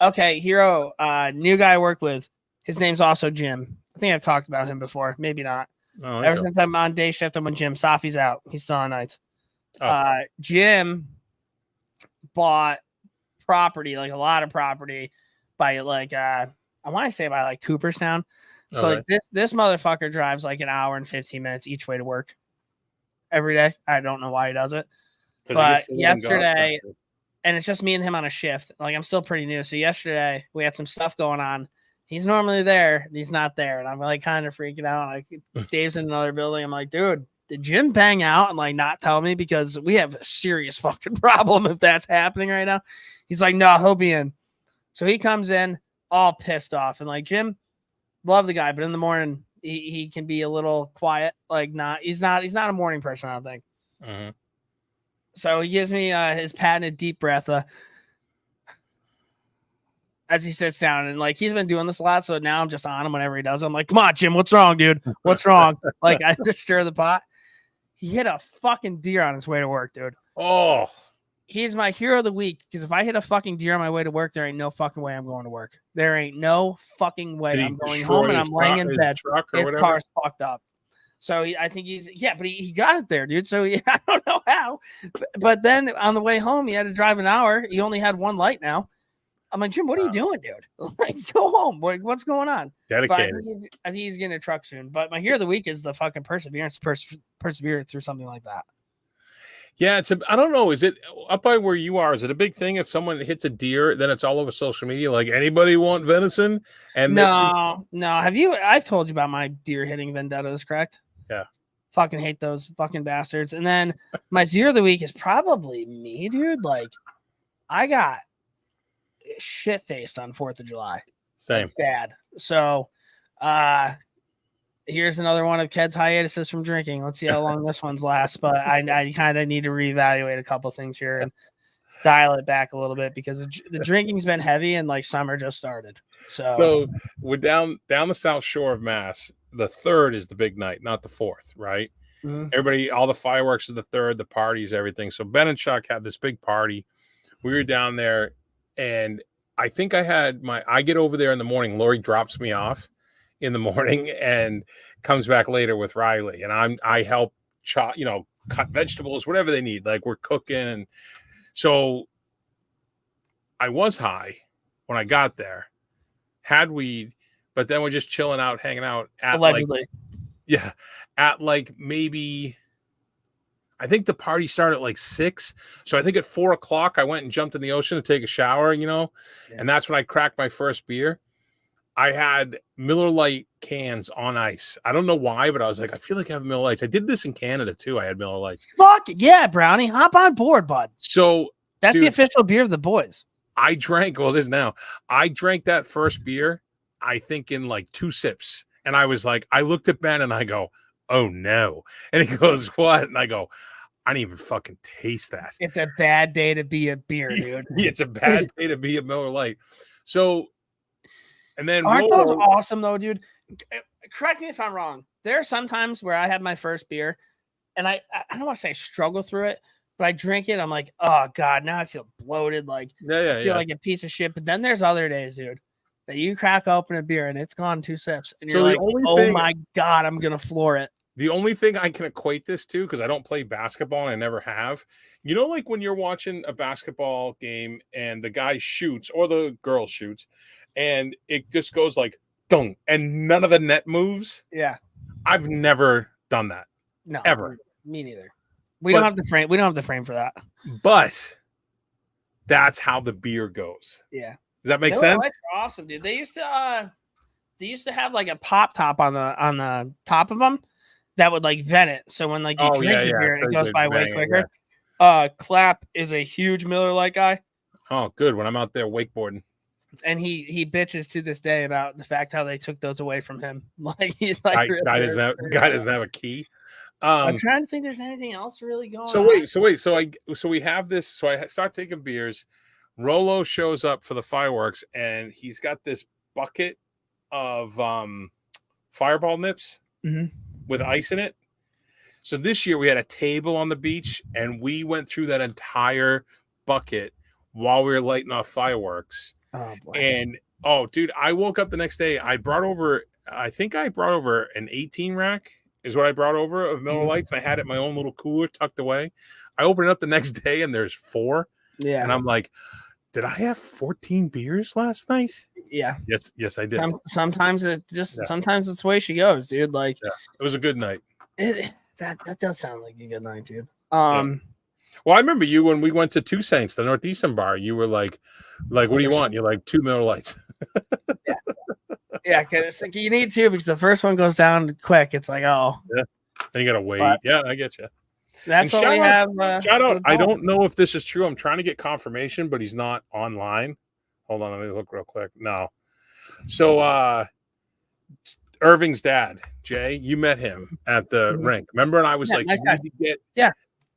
Okay, hero, new guy I work with. His name's also Jim. I think I've talked about him before. Maybe not. Oh, Ever since I'm on day shift, I'm with Jim. Safi's out. He's still on nights. Jim bought property, like a lot of property by like I want to say by like Cooperstown. So like this motherfucker drives like an hour and 15 minutes each way to work every day. I don't know why he does it. But yesterday, and it's just me and him on a shift. Like I'm still pretty new. So yesterday we had some stuff going on. He's normally there, and he's not there. And I'm like kind of freaking out. Like Dave's in another building. I'm like, dude, did Jim bang out and like not tell me? Because we have a serious fucking problem if that's happening right now. He's like, no, he'll be in. So he comes in all pissed off. And like, Jim, love the guy, but in the morning he can be a little quiet. Like he's not a morning person, I don't think. Mm-hmm. So he gives me his patented deep breath as he sits down, and like he's been doing this a lot, so now I'm just on him whenever he does. I'm like, come on, Jim, what's wrong, dude? What's wrong? Like I just stir the pot. He hit a fucking deer on his way to work, dude. Oh, he's my hero of the week, because if I hit a fucking deer on my way to work, there ain't no fucking way I'm going to work. There ain't no fucking way I'm going home and I'm laying in bed. His car's fucked up. So I think but he got it there, dude. So I don't know how. But then on the way home, he had to drive an hour. He only had one light now. I'm like, Jim, what are you doing, dude? Like, go home. What's going on? Dedicated. I think he's getting a truck soon. But my hero of the week is the fucking perseverance, persevere through something like that. Yeah, I don't know. Is it up by where you are? Is it a big thing if someone hits a deer, then it's all over social media? Like, anybody want venison? And no. I've told you about my deer hitting vendettas, correct? Yeah. Fucking hate those fucking bastards. And then my zero of the week is probably me, dude. Like, I got shit faced on 4th of July. Same. Bad. So, here's another one of Ked's hiatuses from drinking. Let's see how long this one's lasts. But I kind of need to reevaluate a couple things here and dial it back a little bit, because the drinking's been heavy and like summer just started. So we're down the South Shore of Mass. The 3rd is the big night, not the 4th, right? Mm-hmm. Everybody, all the fireworks are the 3rd, the parties, everything. So Ben and Chuck had this big party. We were down there, and I think I get over there in the morning. Lori drops me off in the morning and comes back later with Riley, and I help chop, cut vegetables, whatever they need. Like, we're cooking, and so I was high when I got there, had weed, but then we're just chilling out, hanging out at allegedly. At maybe, I think the party started at like 6. So I think at 4 o'clock I went and jumped in the ocean to take a shower, and that's when I cracked my first beer. I had Miller Lite cans on ice. I don't know why, but I was like, I feel like I have Miller Lights. I did this in Canada too. I had Miller Lights. Fuck yeah, Brownie. Hop on board, bud. So that's the official beer of the boys. I drank that first beer, I think, in like 2 sips. And I was like, I looked at Ben and I go, oh no. And he goes, what? And I go, I didn't even fucking taste that. It's a bad day to be a beer, dude. It's a bad day to be a Miller Lite. So, and then aren't those awesome though, dude? Correct me if I'm wrong. There are some times where I had my first beer and I don't want to say I struggle through it, but I drink it. I'm like, oh God, now I feel bloated. Like, I feel like a piece of shit. But then there's other days, dude, that you crack open a beer and it's gone 2 sips. And you're like, oh my God, I'm going to floor it. The only thing I can equate this to, because I don't play basketball and I never have, like when you're watching a basketball game and the guy shoots or the girl shoots and it just goes like, dunk, and none of the net moves. Yeah. I've never done that. No. Ever. Me neither. We don't have the frame. We don't have the frame for that. But that's how the beer goes. Yeah. Does that make sense? That's awesome, dude. They used to have like a pop top on the top of them that would like vent it. So when like you drink the beer, it goes by way quicker. Yeah. Clap is a huge Miller Lite guy. Oh, good. When I'm out there wakeboarding. And he bitches to this day about the fact how they took those away from him. Like he's like, guy doesn't have a key. I'm trying to think there's anything else really going on. So we have this. So I start taking beers. Rolo shows up for the fireworks, and he's got this bucket of fireball nips with ice in it. So this year we had a table on the beach, and we went through that entire bucket while we were lighting off fireworks. Oh boy. And dude, I woke up the next day. I brought over an 18 rack is what I brought over of Miller Lights. I had it in my own little cooler tucked away. I opened it up the next day and there's 4. Yeah. And I'm like, Did I have 14 beers last night? Yeah. Yes, I did. Sometimes sometimes it's the way she goes, dude. Like, it was a good night. That does sound like a good night, dude. Well, I remember you when we went to Two Saints, the Northeastern bar. You were like, what do you want? You're like 2 Miller Lights. Yeah, because like, you need to, because the first one goes down quick. It's like, oh, yeah, then you gotta wait. But I get you. That's what we have. Shout out! I don't know if this is true. I'm trying to get confirmation, but he's not online. Hold on, let me look real quick. No. So, Irving's dad, Jay, you met him at the rink. Remember? And I was like, nice you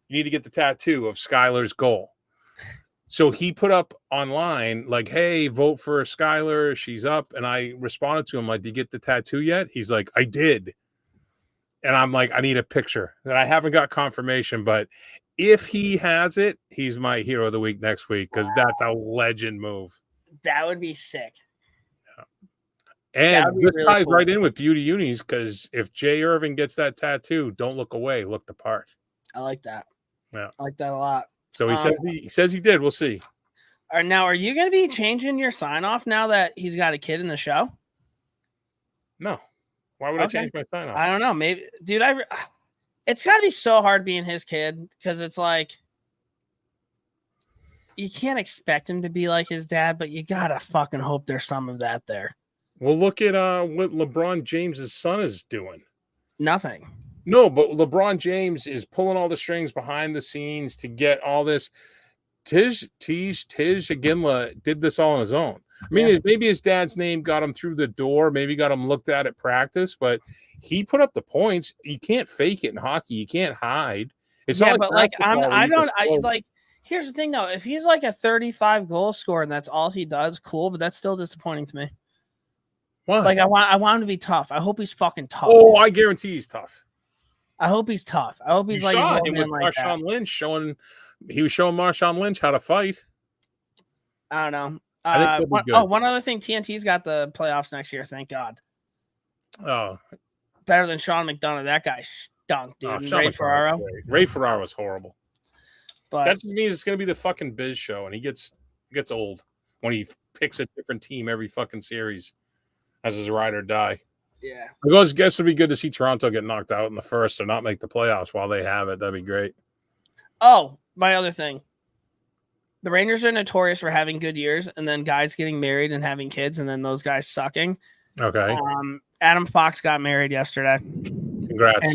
need to get the tattoo of Skylar's goal. So he put up online, like, hey, vote for Skylar. She's up. And I responded to him, like, did you get the tattoo yet? He's like, I did. And I'm like, I need a picture. And I haven't got confirmation, but if he has it, he's my hero of the week next week, because that's a legend move. That would be sick. And this really ties right in with Beauty Unis, because if Jay Irving gets that tattoo, don't look away, look the part. I like that. Yeah, I like that a lot. So he says he did. We'll see. Now, are you going to be changing your sign off now that he's got a kid in the show? No. Why would I change my sign off? I don't know. Maybe, dude. It's got to be so hard being his kid, because it's like you can't expect him to be like his dad, but you gotta fucking hope there's some of that there. Well, look at what LeBron James's son is doing. Nothing. No, but LeBron James is pulling all the strings behind the scenes to get all this. Tej Aginla did this all on his own. I mean, maybe his dad's name got him through the door, maybe got him looked at practice, but he put up the points. You can't fake it in hockey. You can't hide. It's not but like here's the thing though. If he's like a 35 goal scorer and that's all he does, cool, but that's still disappointing to me. Why? Like I want him to be tough. I hope he's fucking tough. Oh, I guarantee he's tough. I hope he's tough. I hope he's you like saw him with like Marshawn Lynch showing Marshawn Lynch how to fight. I don't know. One other thing, TNT's got the playoffs next year. Thank God. Oh, better than Sean McDonough. That guy stunk, dude. Ray Ferraro was horrible. But that just means it's going to be the fucking Biz show, and he gets old when he picks a different team every fucking series as his ride or die. Yeah. I guess it'd be good to see Toronto get knocked out in the first or not make the playoffs while they have it. That'd be great. Oh, my other thing. The Rangers are notorious for having good years and then guys getting married and having kids and then those guys sucking. Okay. Adam Fox got married yesterday. Congrats.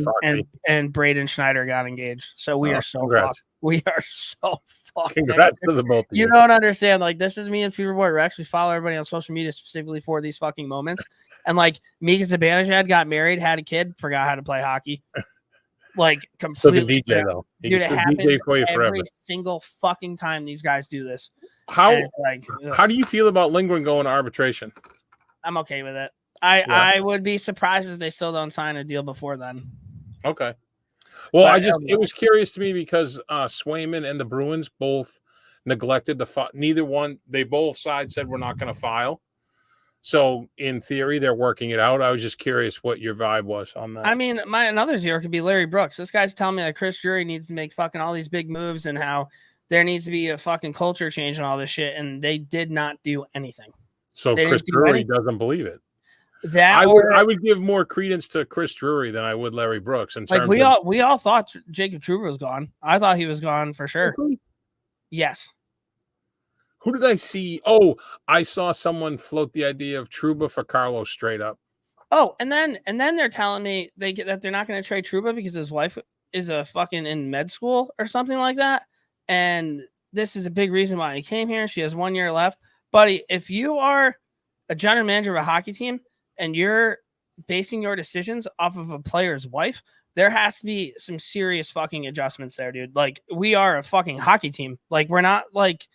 And Braden Schneider got engaged. So we are so fucked. We are so fucked. Congrats to the both of you. You don't understand. Like, this is me and Feverboy Rex. We follow everybody on social media specifically for these fucking moments. And like Mika Zibanejad got married, had a kid, forgot how to play hockey. Like completely. So the DJ though, dude, it happens DJ for you every single fucking time these guys do this. How do you feel about lingering going to arbitration? I'm okay with it. I would be surprised if they still don't sign a deal before then. Okay. Well, it was curious to me because Swayman and the Bruins both neglected they both sides said we're not going to file. So in theory, they're working it out. I was just curious what your vibe was on that. I mean, another zero could be Larry Brooks. This guy's telling me that Chris Drury needs to make fucking all these big moves and how there needs to be a fucking culture change and all this shit. And they did not do anything. So Chris Drury doesn't believe it. I would give more credence to Chris Drury than I would Larry Brooks. We all thought Jacob Trouba was gone. I thought he was gone for sure. Okay. Yes. Who did I see? Oh, I saw someone float the idea of Trouba for Carlos straight up. Oh, and then they're telling me that they're not going to trade Trouba because his wife is a fucking in med school or something like that. And this is a big reason why he came here. She has 1 year left. Buddy, if you are a general manager of a hockey team and you're basing your decisions off of a player's wife, there has to be some serious fucking adjustments there, dude. Like, we are a fucking hockey team. Like, we're not like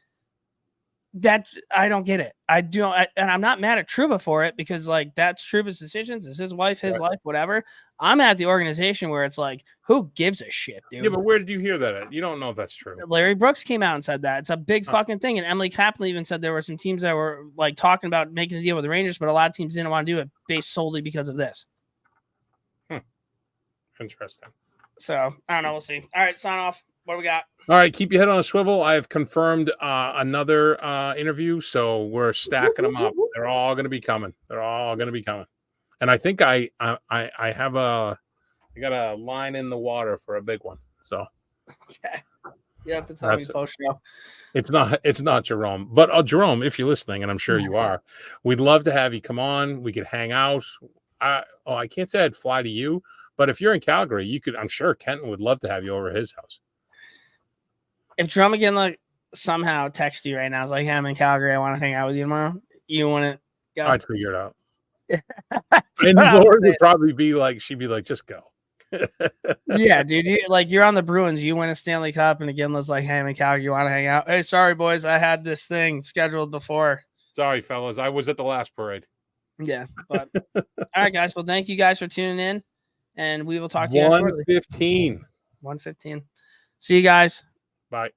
that. I don't get it. And I'm not mad at Trouba for it because like that's Trouba's decisions. It's his wife, his life, whatever. I'm at the organization where it's like, who gives a shit, dude? Yeah, but where did you hear that at? You don't know if that's true. Larry Brooks came out and said that. It's a big fucking thing. And Emily Kaplan even said there were some teams that were like talking about making a deal with the Rangers, but a lot of teams didn't want to do it based solely because of this. Interesting. So I don't know. We'll see. All right, sign off. What do we got? All right, keep your head on a swivel. I have confirmed another interview, so we're stacking them up. They're all going to be coming. And I think I have I got a line in the water for a big one. So Okay, you have to tell me post show. It's not Jerome, but Jerome, if you're listening, and I'm sure you are, we'd love to have you come on. We could hang out. I can't say I'd fly to you, but if you're in Calgary, you could. I'm sure Kenton would love to have you over at his house. If Jerome again, like somehow text you right now, it's like, hey, I'm in Calgary. I want to hang out with you tomorrow. You want to go? I'd figure it out. And Lord would probably be like, she'd be like, just go. Yeah, dude. You're on the Bruins. You win a Stanley Cup, and again, let's like, hey, I'm in Calgary. You want to hang out? Hey, sorry, boys. I had this thing scheduled before. Sorry, fellas. I was at the last parade. Yeah. But all right, guys. Well, thank you guys for tuning in, and we will talk to you guys shortly. 1:15. 1:15. See you guys. Bye.